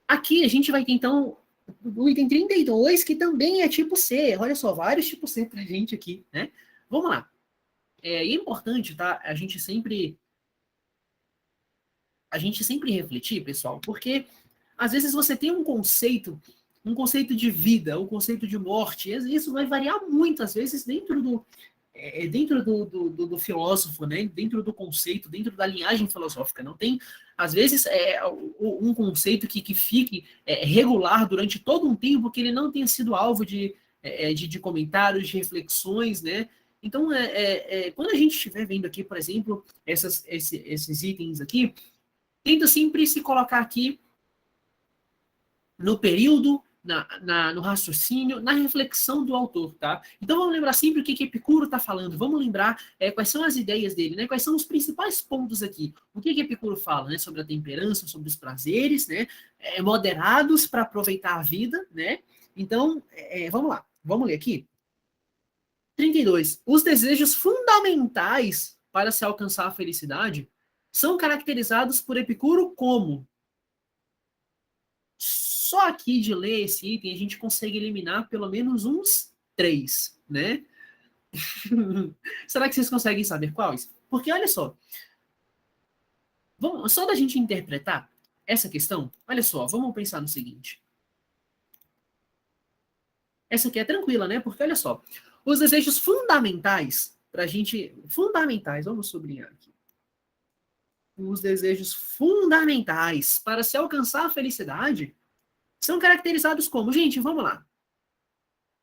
Aqui a gente vai ter então o item 32, que também é tipo C. Olha só, vários tipos C pra gente aqui, né? Vamos lá. É importante, tá? A gente sempre refletir, pessoal, porque às vezes você tem um conceito de vida, um conceito de morte, e isso vai variar muito, às vezes, dentro do filósofo, né? Dentro do conceito, dentro da linhagem filosófica. Não tem, às vezes, um conceito que fique regular durante todo um tempo que ele não tenha sido alvo de comentários, de reflexões, né? Então, quando a gente estiver vendo aqui, por exemplo, esses itens aqui, tenta sempre se colocar aqui no período, no raciocínio, na reflexão do autor, tá? Então vamos lembrar sempre o que Epicuro está falando, vamos lembrar quais são as ideias dele, né? Quais são os principais pontos aqui. O que Epicuro fala, né? Sobre a temperança, sobre os prazeres, né? Moderados para aproveitar a vida, né? Então, vamos lá, vamos ler aqui. 32. Os desejos fundamentais para se alcançar a felicidade são caracterizados por Epicuro como. Só aqui de ler esse item a gente consegue eliminar pelo menos uns 3, né? Será que vocês conseguem saber quais? Porque olha só, só da gente interpretar essa questão, olha só, vamos pensar no seguinte. Essa aqui é tranquila, né? Porque olha só, os desejos fundamentais pra gente, fundamentais, vamos sublinhar aqui. os desejos fundamentais para se alcançar a felicidade são caracterizados como, gente, vamos lá.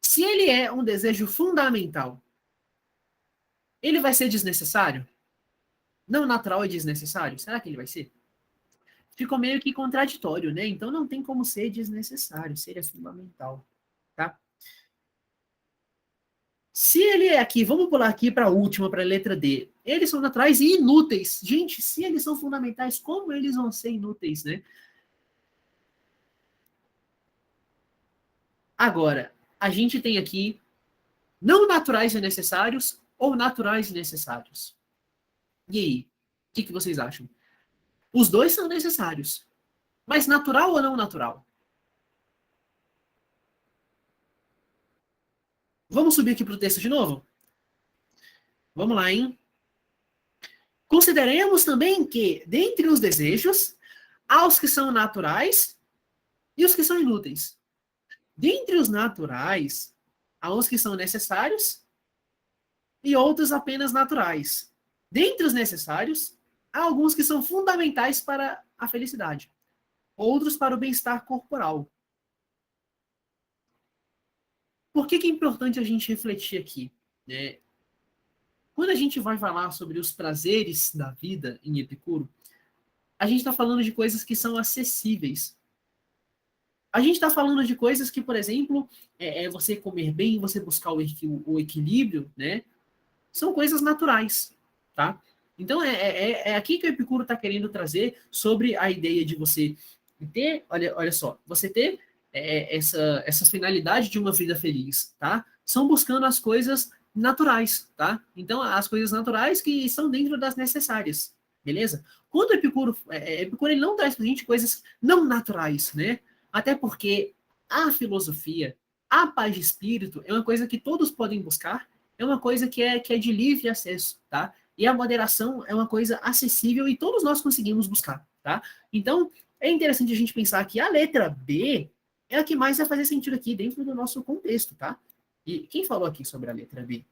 Se ele é um desejo fundamental, ele vai ser desnecessário? Não natural e desnecessário? Será que ele vai ser? Ficou meio que contraditório, né? Então não tem como ser desnecessário, seria fundamental, tá? Se ele é aqui, vamos pular aqui para a última, para a letra D. Eles são naturais e inúteis. Gente, se eles são fundamentais, como eles vão ser inúteis, né? Agora, a gente tem aqui não naturais e necessários ou naturais e necessários. E aí? O que vocês acham? Os dois são necessários. Mas natural ou não natural? Vamos subir aqui para o texto de novo? Vamos lá, hein? Consideremos também que, dentre os desejos, há os que são naturais e os que são inúteis. Dentre os naturais, há uns que são necessários e outros apenas naturais. Dentre os necessários, há alguns que são fundamentais para a felicidade, outros para o bem-estar corporal. Por que é importante a gente refletir aqui? Né? Quando a gente vai falar sobre os prazeres da vida em Epicuro, a gente está falando de coisas que são acessíveis. A gente está falando de coisas que, por exemplo, você comer bem, você buscar o equilíbrio, né? São coisas naturais, tá? Então, é aqui que o Epicuro está querendo trazer sobre a ideia de você ter, olha só, você ter essa finalidade de uma vida feliz, tá? São buscando as coisas naturais, tá? Então, as coisas naturais que estão dentro das necessárias, beleza? Quando o Epicuro ele não traz pra gente coisas não naturais, né? Até porque a filosofia, a paz de espírito é uma coisa que todos podem buscar, é uma coisa que é de livre acesso, tá? E a moderação é uma coisa acessível e todos nós conseguimos buscar, tá? Então, é interessante a gente pensar que a letra B é a que mais vai fazer sentido aqui dentro do nosso contexto, tá? E quem falou aqui sobre a letra B?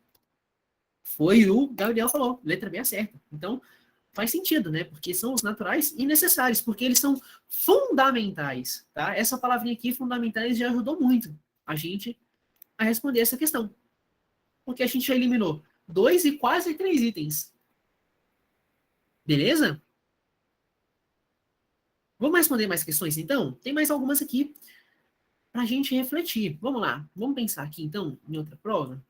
Foi o Gabriel falou, letra B é certa. Então, faz sentido, né? Porque são os naturais e necessários, porque eles são fundamentais, tá? Essa palavrinha aqui, fundamentais, já ajudou muito a gente a responder essa questão. Porque a gente já eliminou 2 e quase 3 itens. Beleza? Vamos responder mais questões, então? Tem mais algumas aqui para a gente refletir. Vamos lá. Vamos pensar aqui, então, em outra prova.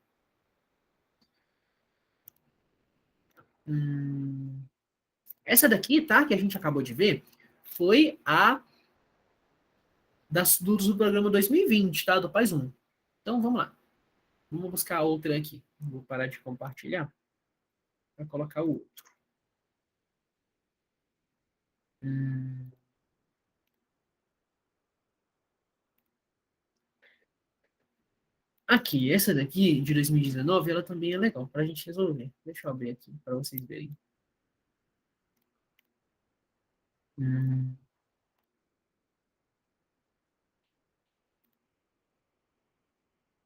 Essa daqui, tá? Que a gente acabou de ver, foi a do programa 2020, tá? Do Paz 1. Então, vamos lá. Vamos buscar outra aqui. Vou parar de compartilhar para colocar o outro. Aqui, essa daqui, de 2019, ela também é legal para a gente resolver. Deixa eu abrir aqui para vocês verem.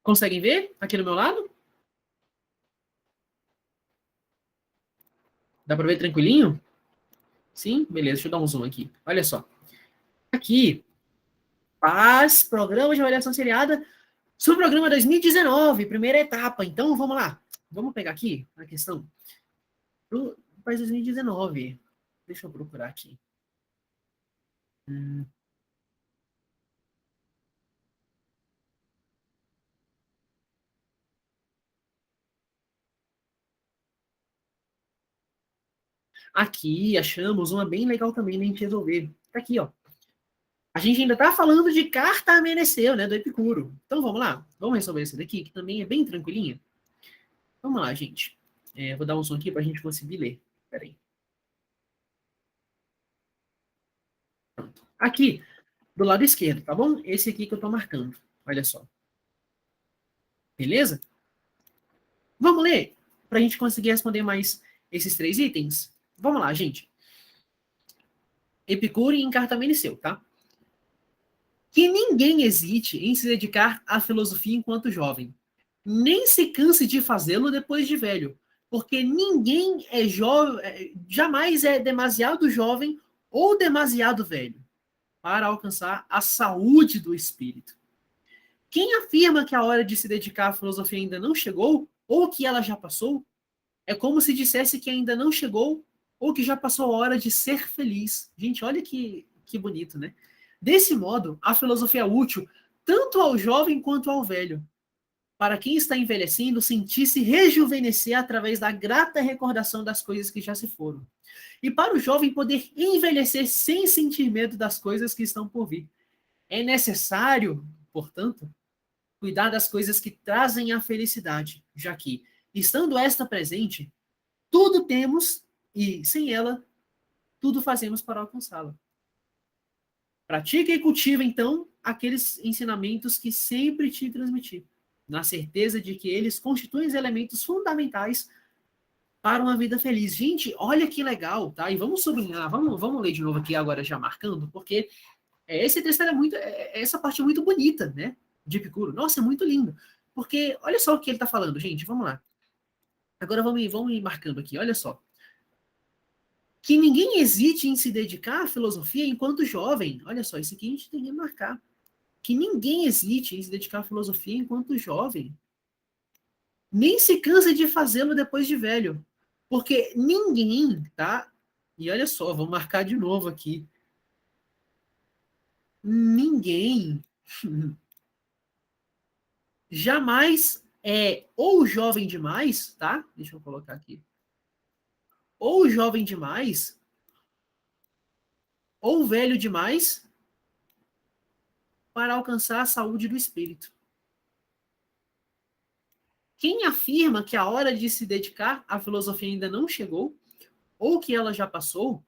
Conseguem ver aqui do meu lado? Dá para ver tranquilinho? Sim? Beleza, deixa eu dar um zoom aqui. Olha só. Aqui, paz, programa de avaliação seriada, subprograma 2019, primeira etapa. Então, vamos lá. Vamos pegar aqui a questão do Paz 2019. Deixa eu procurar aqui. Aqui, achamos uma bem legal também, né, a gente resolver. Tá aqui, ó. A gente ainda tá falando de carta a Meneceu, né, do Epicuro. Então, vamos lá. Vamos resolver essa daqui, que também é bem tranquilinha. Vamos lá, gente. Vou dar um som aqui pra gente conseguir ler. Pera aí. Pronto. Aqui, do lado esquerdo, tá bom? Esse aqui que eu tô marcando. Olha só. Beleza? Vamos ler? Pra gente conseguir responder mais esses 3 itens? Vamos lá, gente. Epicuro e carta a Meneceu, tá? Que ninguém hesite em se dedicar à filosofia enquanto jovem. Nem se canse de fazê-lo depois de velho, Porque ninguém é jovem, jamais é demasiado jovem ou demasiado velho para alcançar a saúde do espírito. Quem afirma que a hora de se dedicar à filosofia ainda não chegou, ou que ela já passou, é como se dissesse que ainda não chegou, ou que já passou a hora de ser feliz. Gente, olha que bonito, né? Desse modo, a filosofia é útil tanto ao jovem quanto ao velho. Para quem está envelhecendo, sentir-se rejuvenescer através da grata recordação das coisas que já se foram. E para o jovem poder envelhecer sem sentir medo das coisas que estão por vir. É necessário, portanto, cuidar das coisas que trazem a felicidade, já que, estando esta presente, tudo temos e, sem ela, tudo fazemos para alcançá-la. Pratica e cultiva, então, aqueles ensinamentos que sempre te transmiti, na certeza de que eles constituem os elementos fundamentais para uma vida feliz. Gente, olha que legal, tá? E vamos sublinhar, vamos ler de novo aqui agora já marcando, porque esse texto é muito, essa parte é muito bonita, né? De Epicuro. Nossa, é muito lindo. Porque olha só o que ele está falando, gente. Vamos lá. Agora vamos ir marcando aqui. Olha só. Que ninguém hesite em se dedicar à filosofia enquanto jovem. Olha só, isso aqui a gente tem que marcar. Que ninguém hesite em se dedicar à filosofia enquanto jovem. Nem se canse de fazê-lo depois de velho. Porque ninguém, tá? E olha só, vou marcar de novo aqui. Ninguém jamais é ou jovem demais, tá? Deixa eu colocar aqui. Ou jovem demais, ou velho demais para alcançar a saúde do espírito. Quem afirma que a hora de se dedicar à filosofia ainda não chegou, ou que ela já passou,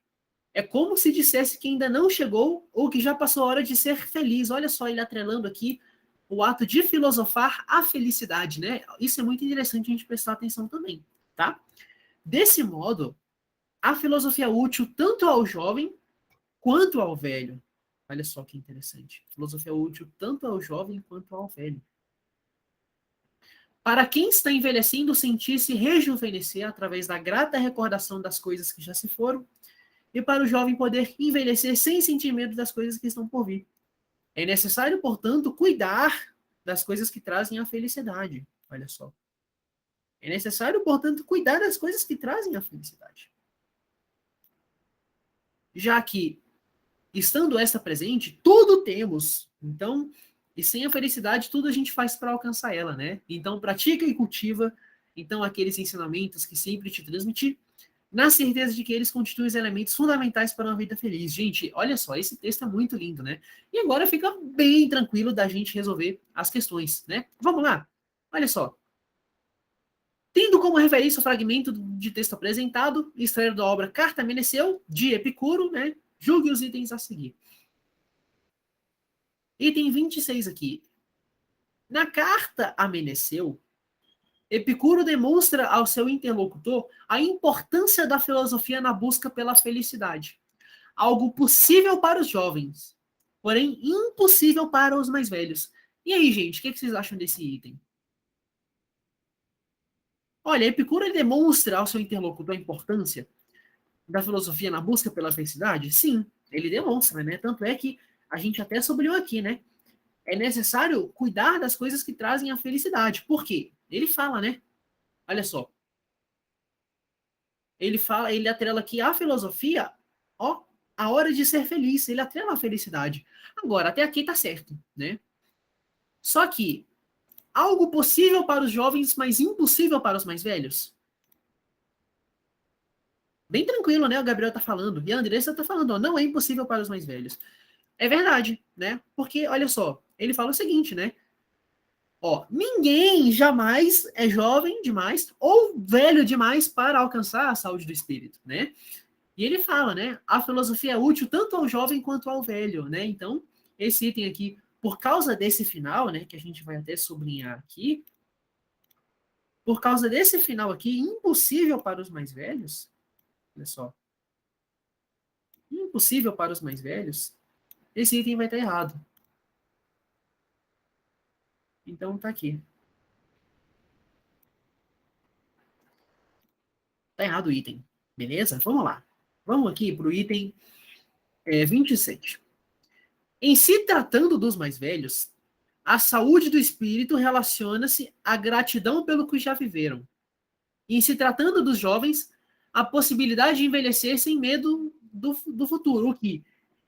é como se dissesse que ainda não chegou, ou que já passou a hora de ser feliz. Olha só, ele atrelando aqui o ato de filosofar à felicidade, né? Isso é muito interessante a gente prestar atenção também, tá? Desse modo, a filosofia é útil tanto ao jovem quanto ao velho. Olha só que interessante. A filosofia é útil tanto ao jovem quanto ao velho. Para quem está envelhecendo, sentir-se rejuvenescer através da grata recordação das coisas que já se foram, e para o jovem poder envelhecer sem sentimento das coisas que estão por vir. É necessário, portanto, cuidar das coisas que trazem a felicidade. Olha só. É necessário, portanto, cuidar das coisas que trazem a felicidade. Já que, estando esta presente, tudo temos. Então, e sem a felicidade, tudo a gente faz para alcançar ela, né? Então, pratica e cultiva, então, aqueles ensinamentos que sempre te transmiti, na certeza de que eles constituem os elementos fundamentais para uma vida feliz. Gente, olha só, esse texto é muito lindo, né? E agora fica bem tranquilo da gente resolver as questões, né? Vamos lá? Olha só. Tendo como referência o fragmento de texto apresentado, extraído da obra Carta a Meneceu, de Epicuro, né? Julgue os itens a seguir. Item 26 aqui. Na carta a Meneceu, Epicuro demonstra ao seu interlocutor a importância da filosofia na busca pela felicidade. Algo possível para os jovens, porém impossível para os mais velhos. E aí, gente, o que vocês acham desse item? Olha, Epicuro ele demonstra ao seu interlocutor a importância da filosofia na busca pela felicidade? Sim, ele demonstra, né? Tanto é que a gente até sublinhou aqui, né? É necessário cuidar das coisas que trazem a felicidade. Por quê? Ele fala, né? Olha só. Ele fala, ele atrela aqui a filosofia, ó, a hora de ser feliz. Ele atrela a felicidade. Agora, até aqui tá certo, né? Só que algo possível para os jovens, mas impossível para os mais velhos. Bem tranquilo, né? O Gabriel tá falando. E a Andressa tá falando, ó, não é impossível para os mais velhos. É verdade, né? Porque, olha só, ele fala o seguinte, né? Ó, ninguém jamais é jovem demais ou velho demais para alcançar a saúde do espírito, né? E ele fala, né? A filosofia é útil tanto ao jovem quanto ao velho, né? Então, esse item aqui, por causa desse final, né? Que a gente vai até sublinhar aqui, por causa desse final aqui, impossível para os mais velhos, olha só, impossível para os mais velhos, esse item vai estar errado. Então, tá aqui. Tá errado o item. Beleza? Vamos lá. Vamos aqui para o item 27. Em se tratando dos mais velhos, a saúde do espírito relaciona-se à gratidão pelo que já viveram. Em se tratando dos jovens, a possibilidade de envelhecer sem medo do futuro, o que,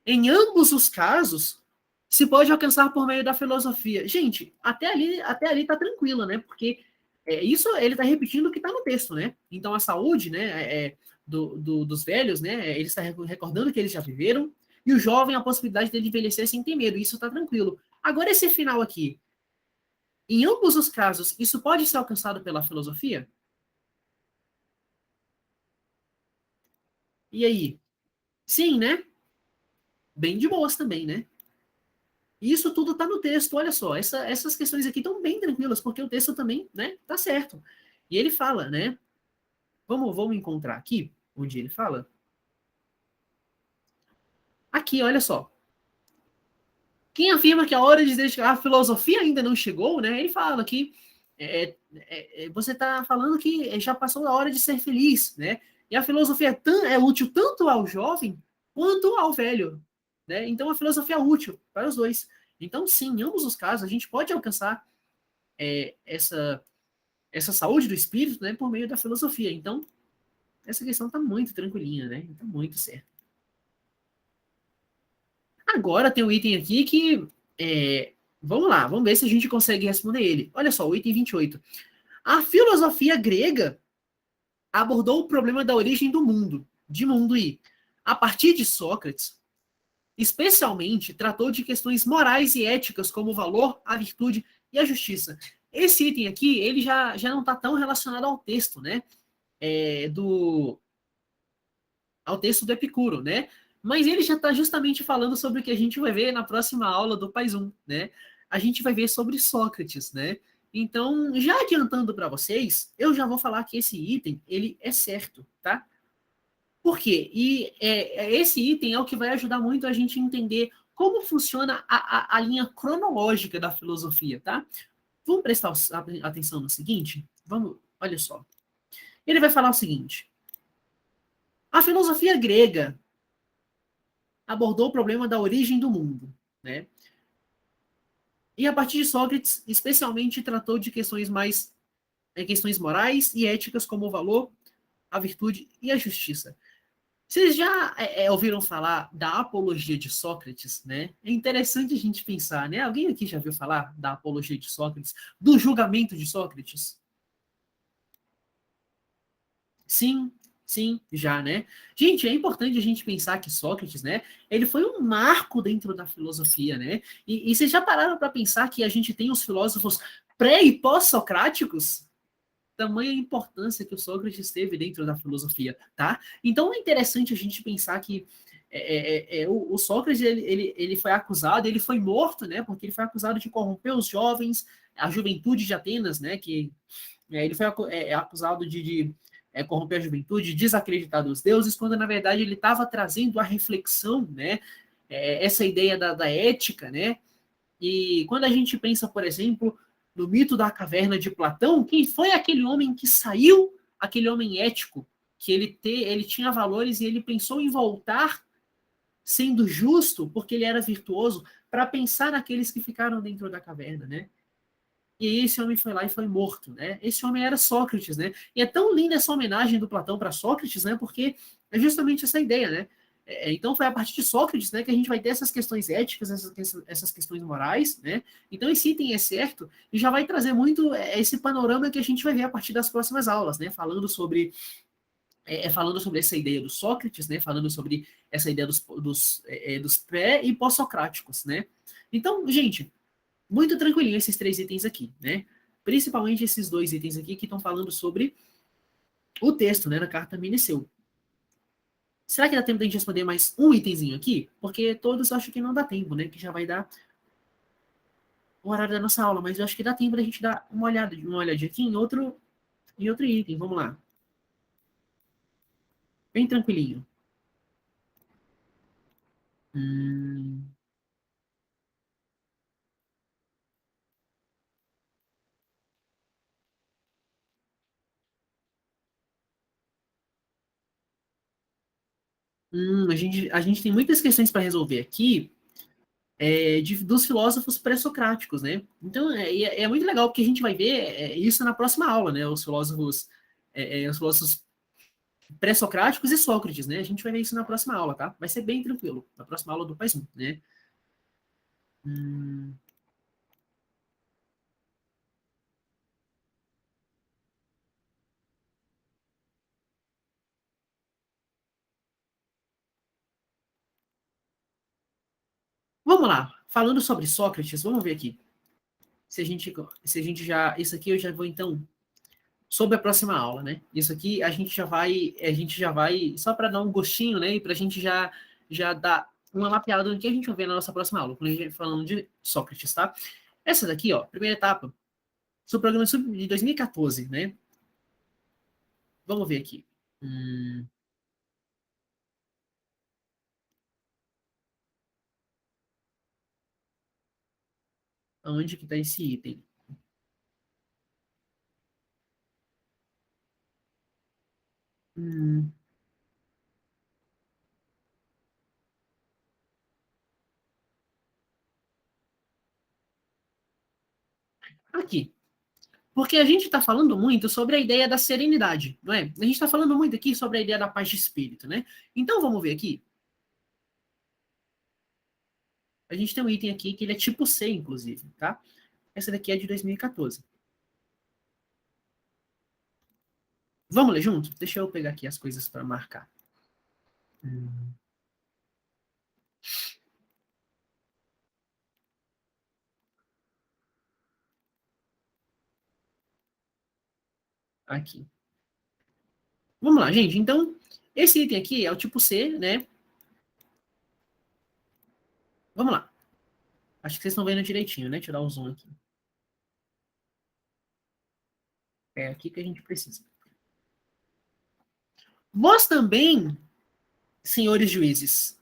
em ambos os casos, se pode alcançar por meio da filosofia. Gente, até ali tá tranquilo, né? Porque isso ele tá repetindo o que tá no texto, né? Então a saúde, né, dos velhos, né, ele está recordando que eles já viveram, e o jovem a possibilidade dele envelhecer sem ter medo. Isso tá tranquilo. Agora esse final aqui, em ambos os casos, isso pode ser alcançado pela filosofia? E aí? Sim, né? Bem de boas também, né? E isso tudo tá no texto, olha só. Essas questões aqui estão bem tranquilas, porque o texto também, né, tá certo. E ele fala, né? Vamos encontrar aqui, onde ele fala. Aqui, olha só. Quem afirma que a hora de dedicar a filosofia ainda não chegou, né? Ele fala que você está falando que já passou a hora de ser feliz, né? E a filosofia é útil tanto ao jovem quanto ao velho, né? Então a filosofia é útil para os dois. Então, sim, em ambos os casos, a gente pode alcançar essa, essa saúde do espírito, né, por meio da filosofia. Então, essa questão está muito tranquilinha, né? Está muito certo. Agora tem um item aqui que. Vamos lá, vamos ver se a gente consegue responder ele. Olha só, o item 28. A filosofia grega abordou o problema da origem do mundo, de mundo e, a partir de Sócrates, especialmente tratou de questões morais e éticas como o valor, a virtude e a justiça. Esse item aqui, ele já não está tão relacionado ao texto, né? Do ao texto do Epicuro, né? Mas ele já está justamente falando sobre o que a gente vai ver na próxima aula do Pais 1, né? A gente vai ver sobre Sócrates, né? Então, já adiantando para vocês, eu já vou falar que esse item, ele é certo, tá? Por quê? E esse item é o que vai ajudar muito a gente a entender como funciona a linha cronológica da filosofia, tá? Vamos prestar atenção no seguinte? Vamos, olha só. Ele vai falar o seguinte: a filosofia grega abordou o problema da origem do mundo, né? E a partir de Sócrates, especialmente tratou de questões morais e éticas como o valor, a virtude e a justiça. Vocês já ouviram falar da apologia de Sócrates, né? É interessante a gente pensar, né? Alguém aqui já viu falar da apologia de Sócrates, do julgamento de Sócrates? Sim, sim, já, né? Gente, é importante a gente pensar que Sócrates, né? Ele foi um marco dentro da filosofia, né? E vocês já pararam para pensar que a gente tem os filósofos pré e pós-socráticos? Tamanha importância que o Sócrates teve dentro da filosofia, tá? Então é interessante a gente pensar que o Sócrates ele foi acusado, ele foi morto, né? Porque ele foi acusado de corromper os jovens, a juventude de Atenas, né? Que ele foi acusado de corromper a juventude, desacreditar dos deuses, quando na verdade ele estava trazendo a reflexão, né? Essa ideia da ética, né? E quando a gente pensa, por exemplo, no mito da caverna de Platão, quem foi aquele homem que saiu, aquele homem ético, que ele tinha valores e ele pensou em voltar sendo justo, porque ele era virtuoso, para pensar naqueles que ficaram dentro da caverna, né? E esse homem foi lá e foi morto, né? Esse homem era Sócrates, né? E é tão linda essa homenagem do Platão para Sócrates, né? Porque é justamente essa ideia, né? Então foi a partir de Sócrates, né, que a gente vai ter essas questões éticas, essas questões morais, né? Então esse item é certo e já vai trazer muito esse panorama que a gente vai ver a partir das próximas aulas, né? Falando sobre essa ideia do Sócrates, né? Falando sobre essa ideia dos pré e pós-socráticos, né? Então, gente, muito tranquilinho esses três itens aqui, né? Principalmente esses dois itens aqui que estão falando sobre o texto, né, na carta Mineceu. Será que dá tempo de a gente responder mais um itemzinho aqui? Porque todos eu acho que não dá tempo, né? Que já vai dar o horário da nossa aula, mas eu acho que dá tempo da gente dar uma olhadinha aqui em outro item. Vamos lá. Bem tranquilinho. Hum, A gente tem muitas questões para resolver aqui dos filósofos pré-socráticos, né? Então, é muito legal, porque a gente vai ver isso na próxima aula, né? Os filósofos pré-socráticos e Sócrates, né? A gente vai ver isso na próxima aula, tá? Vai ser bem tranquilo, na próxima aula do Pais 1, né? Hum, vamos lá, falando sobre Sócrates, vamos ver aqui. Se a gente já. Isso aqui eu já vou então. Sobre a próxima aula, né? Isso aqui a gente já vai, só para dar um gostinho, né? E para a gente já dar uma mapeada do que a gente vai ver na nossa próxima aula, quando a gente falando de Sócrates, tá? Essa daqui, ó, primeira etapa, sobre o programa de 2014, né? Vamos ver aqui. Hum, Onde que tá esse item? Hum, Aqui. Porque a gente está falando muito sobre a ideia da serenidade, não é? A gente está falando muito aqui sobre a ideia da paz de espírito, né? Então vamos ver aqui. A gente tem um item aqui que ele é tipo C, inclusive, tá? Essa daqui é de 2014. Vamos ler junto? Deixa eu pegar aqui as coisas para marcar. Hum, Aqui. Vamos lá, gente. Então, esse item aqui é o tipo C, né? Vamos lá. Acho que vocês estão vendo direitinho, né? Tirar o zoom aqui. É aqui que a gente precisa. Vós também, senhores juízes,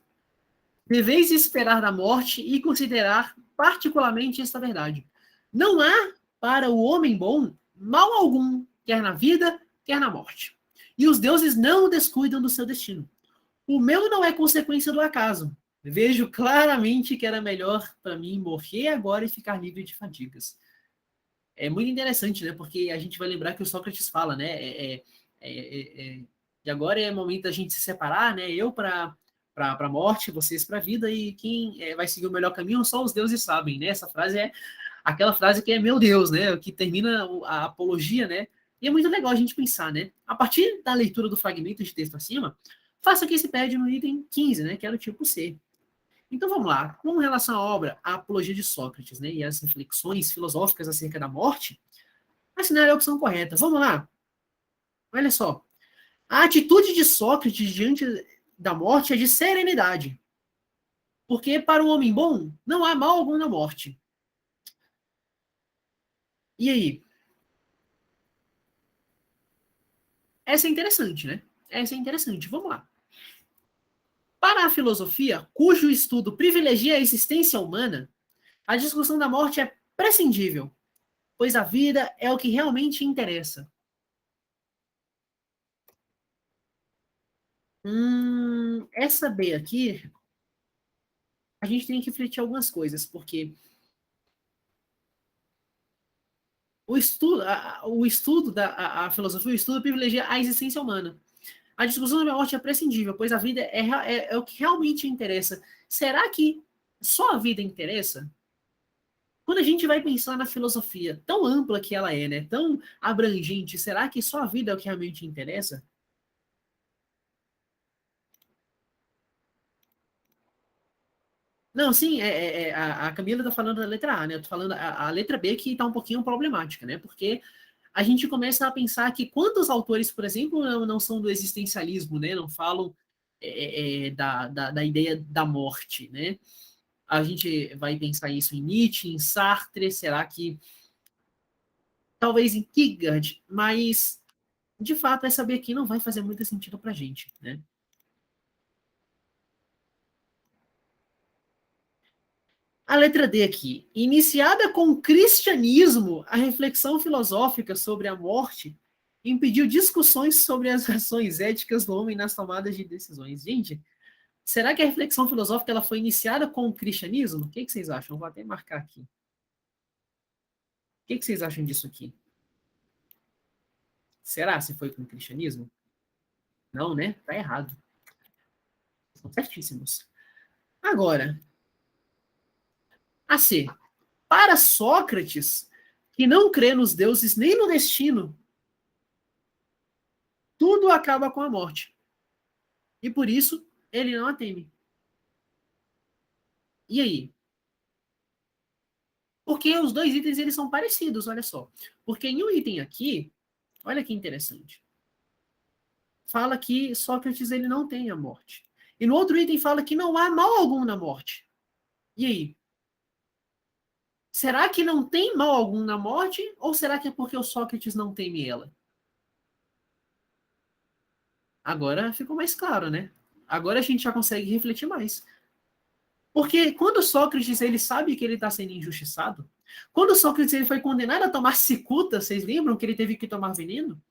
deveis esperar da morte e considerar particularmente esta verdade. Não há para o homem bom mal algum, quer na vida, quer na morte. E os deuses não descuidam do seu destino. O meu não é consequência do acaso. Vejo claramente que era melhor para mim morrer agora e ficar livre de fadigas. É muito interessante, né? Porque a gente vai lembrar que o Sócrates fala, né? E agora é momento da gente se separar, né? Eu para a morte, vocês para a vida, e quem vai seguir o melhor caminho só os deuses sabem, né? Essa frase é aquela frase que é meu Deus, né? Que termina a apologia, né? E é muito legal a gente pensar, né? A partir da leitura do fragmento de texto acima, faça que se pede no item 15, né? Que era o tipo C. Então vamos lá. Com relação à obra A Apologia de Sócrates, né? E as reflexões filosóficas acerca da morte, assinar a opção correta. Vamos lá. Olha só. A atitude de Sócrates diante da morte é de serenidade. Porque para o homem bom, não há mal algum na morte. E aí? Essa é interessante, né? Essa é interessante. Vamos lá. Para a filosofia, cujo estudo privilegia a existência humana, a discussão da morte é prescindível, pois a vida é o que realmente interessa. Essa B aqui, a gente tem que refletir algumas coisas, porque o estudo a filosofia, o estudo privilegia a existência humana. A discussão da morte é prescindível, pois a vida é o que realmente interessa. Será que só a vida interessa? Quando a gente vai pensar na filosofia, tão ampla que ela é, né? Tão abrangente, será que só a vida é o que realmente interessa? Não, sim, a Camila tá falando da letra A, né? Eu tô falando a letra B que tá um pouquinho problemática, né? Porque a gente começa a pensar que quantos autores, por exemplo, não são do existencialismo, né? Não falam da ideia da morte, né? A gente vai pensar isso em Nietzsche, em Sartre, será que talvez em Kierkegaard, mas de fato essa B aqui não vai fazer muito sentido pra gente, né? A letra D aqui. Iniciada com o cristianismo, a reflexão filosófica sobre a morte impediu discussões sobre as ações éticas do homem nas tomadas de decisões. Gente, Será que a reflexão filosófica ela foi iniciada com o cristianismo? O que vocês acham? Vou até marcar aqui. O que vocês acham disso aqui? Será se foi com o cristianismo? Não, né? Tá errado. São certíssimos. Agora, a C. Para Sócrates, que não crê nos deuses nem no destino, tudo acaba com a morte. E por isso, ele não a teme. E aí? Porque os dois itens eles são parecidos, olha só. Porque em um item aqui, olha que interessante. Fala que Sócrates ele não tem a morte. E no outro item fala que não há mal algum na morte. E aí? Será que não tem mal algum na morte? Ou será que é porque o Sócrates não teme ela? Agora ficou mais claro, né? Agora a gente já consegue refletir mais. Porque quando Sócrates ele sabe que ele está sendo injustiçado, quando Sócrates ele foi condenado a tomar cicuta, vocês lembram que ele teve que tomar veneno?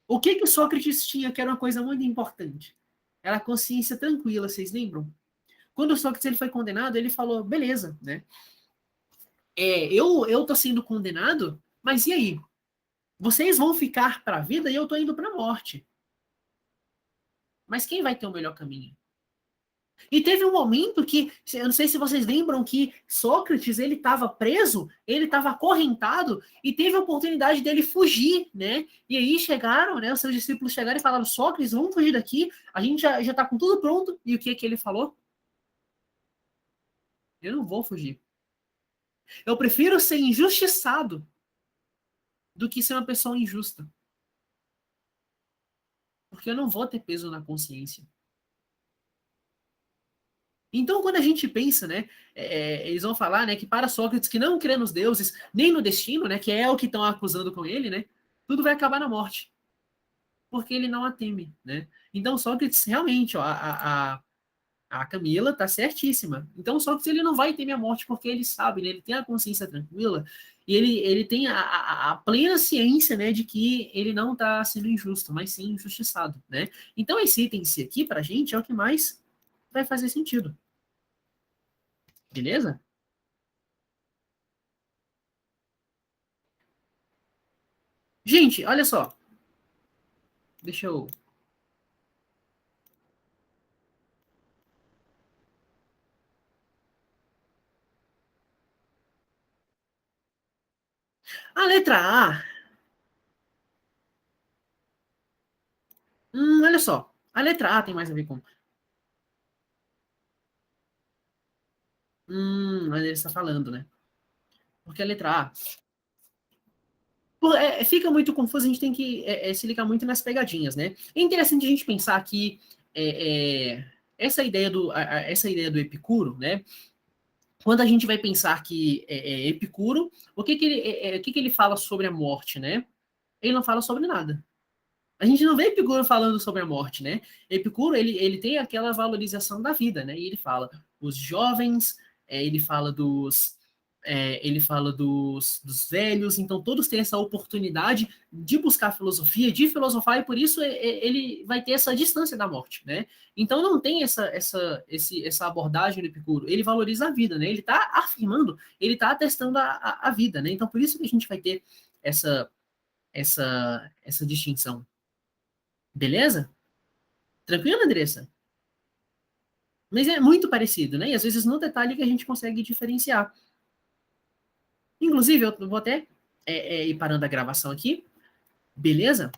O que que Sócrates tinha que era uma coisa muito importante? Era a consciência tranquila, vocês lembram? Quando Sócrates ele foi condenado, ele falou, beleza, né? Eu tô sendo condenado, mas e aí? Vocês vão ficar para a vida e eu tô indo para a morte. Mas quem vai ter o melhor caminho? E teve um momento que, eu não sei se vocês lembram que Sócrates, ele estava preso, ele estava acorrentado e teve a oportunidade dele fugir, né? E aí chegaram, né? Os seus discípulos chegaram e falaram, Sócrates, vamos fugir daqui, a gente já tá com tudo pronto. E o que que ele falou? Eu não vou fugir. Eu prefiro ser injustiçado do que ser uma pessoa injusta. Porque eu não vou ter peso na consciência. Então, quando a gente pensa, né, eles vão falar, né, que para Sócrates que não crê nos deuses, nem no destino, né, que é o que estão acusando com ele, né, tudo vai acabar na morte, porque ele não a teme, né. Então, Sócrates, realmente, ó, a Camila tá certíssima. Então, Sócrates, ele não vai temer a morte, porque ele sabe, né, ele tem a consciência tranquila, e ele tem a plena ciência, né, de que ele não está sendo injusto, mas sim injustiçado, né. Então, esse item C aqui, pra gente, é o que mais vai fazer sentido. Beleza? Gente, olha só. Deixa eu. A letra A. Olha só. A letra A tem mais a ver com. Mas ele está falando, né? Porque a letra A. Fica muito confuso, a gente tem que se ligar muito nas pegadinhas, né? É interessante a gente pensar que essa ideia do Epicuro, né? Quando a gente vai pensar que Epicuro, o que ele fala sobre a morte, né? Ele não fala sobre nada. A gente não vê Epicuro falando sobre a morte, né? Epicuro, ele tem aquela valorização da vida, né? E ele fala os jovens, ele fala dos velhos, então todos têm essa oportunidade de buscar filosofia, de filosofar, e por isso ele vai ter essa distância da morte, né? Então não tem essa abordagem do Epicuro, ele valoriza a vida, né? Ele está afirmando, ele está atestando a vida, né? Então por isso que a gente vai ter essa distinção. Beleza? Tranquilo, Andressa? Mas é muito parecido, né? E às vezes no detalhe que a gente consegue diferenciar. Inclusive, eu vou até ir parando a gravação aqui, beleza?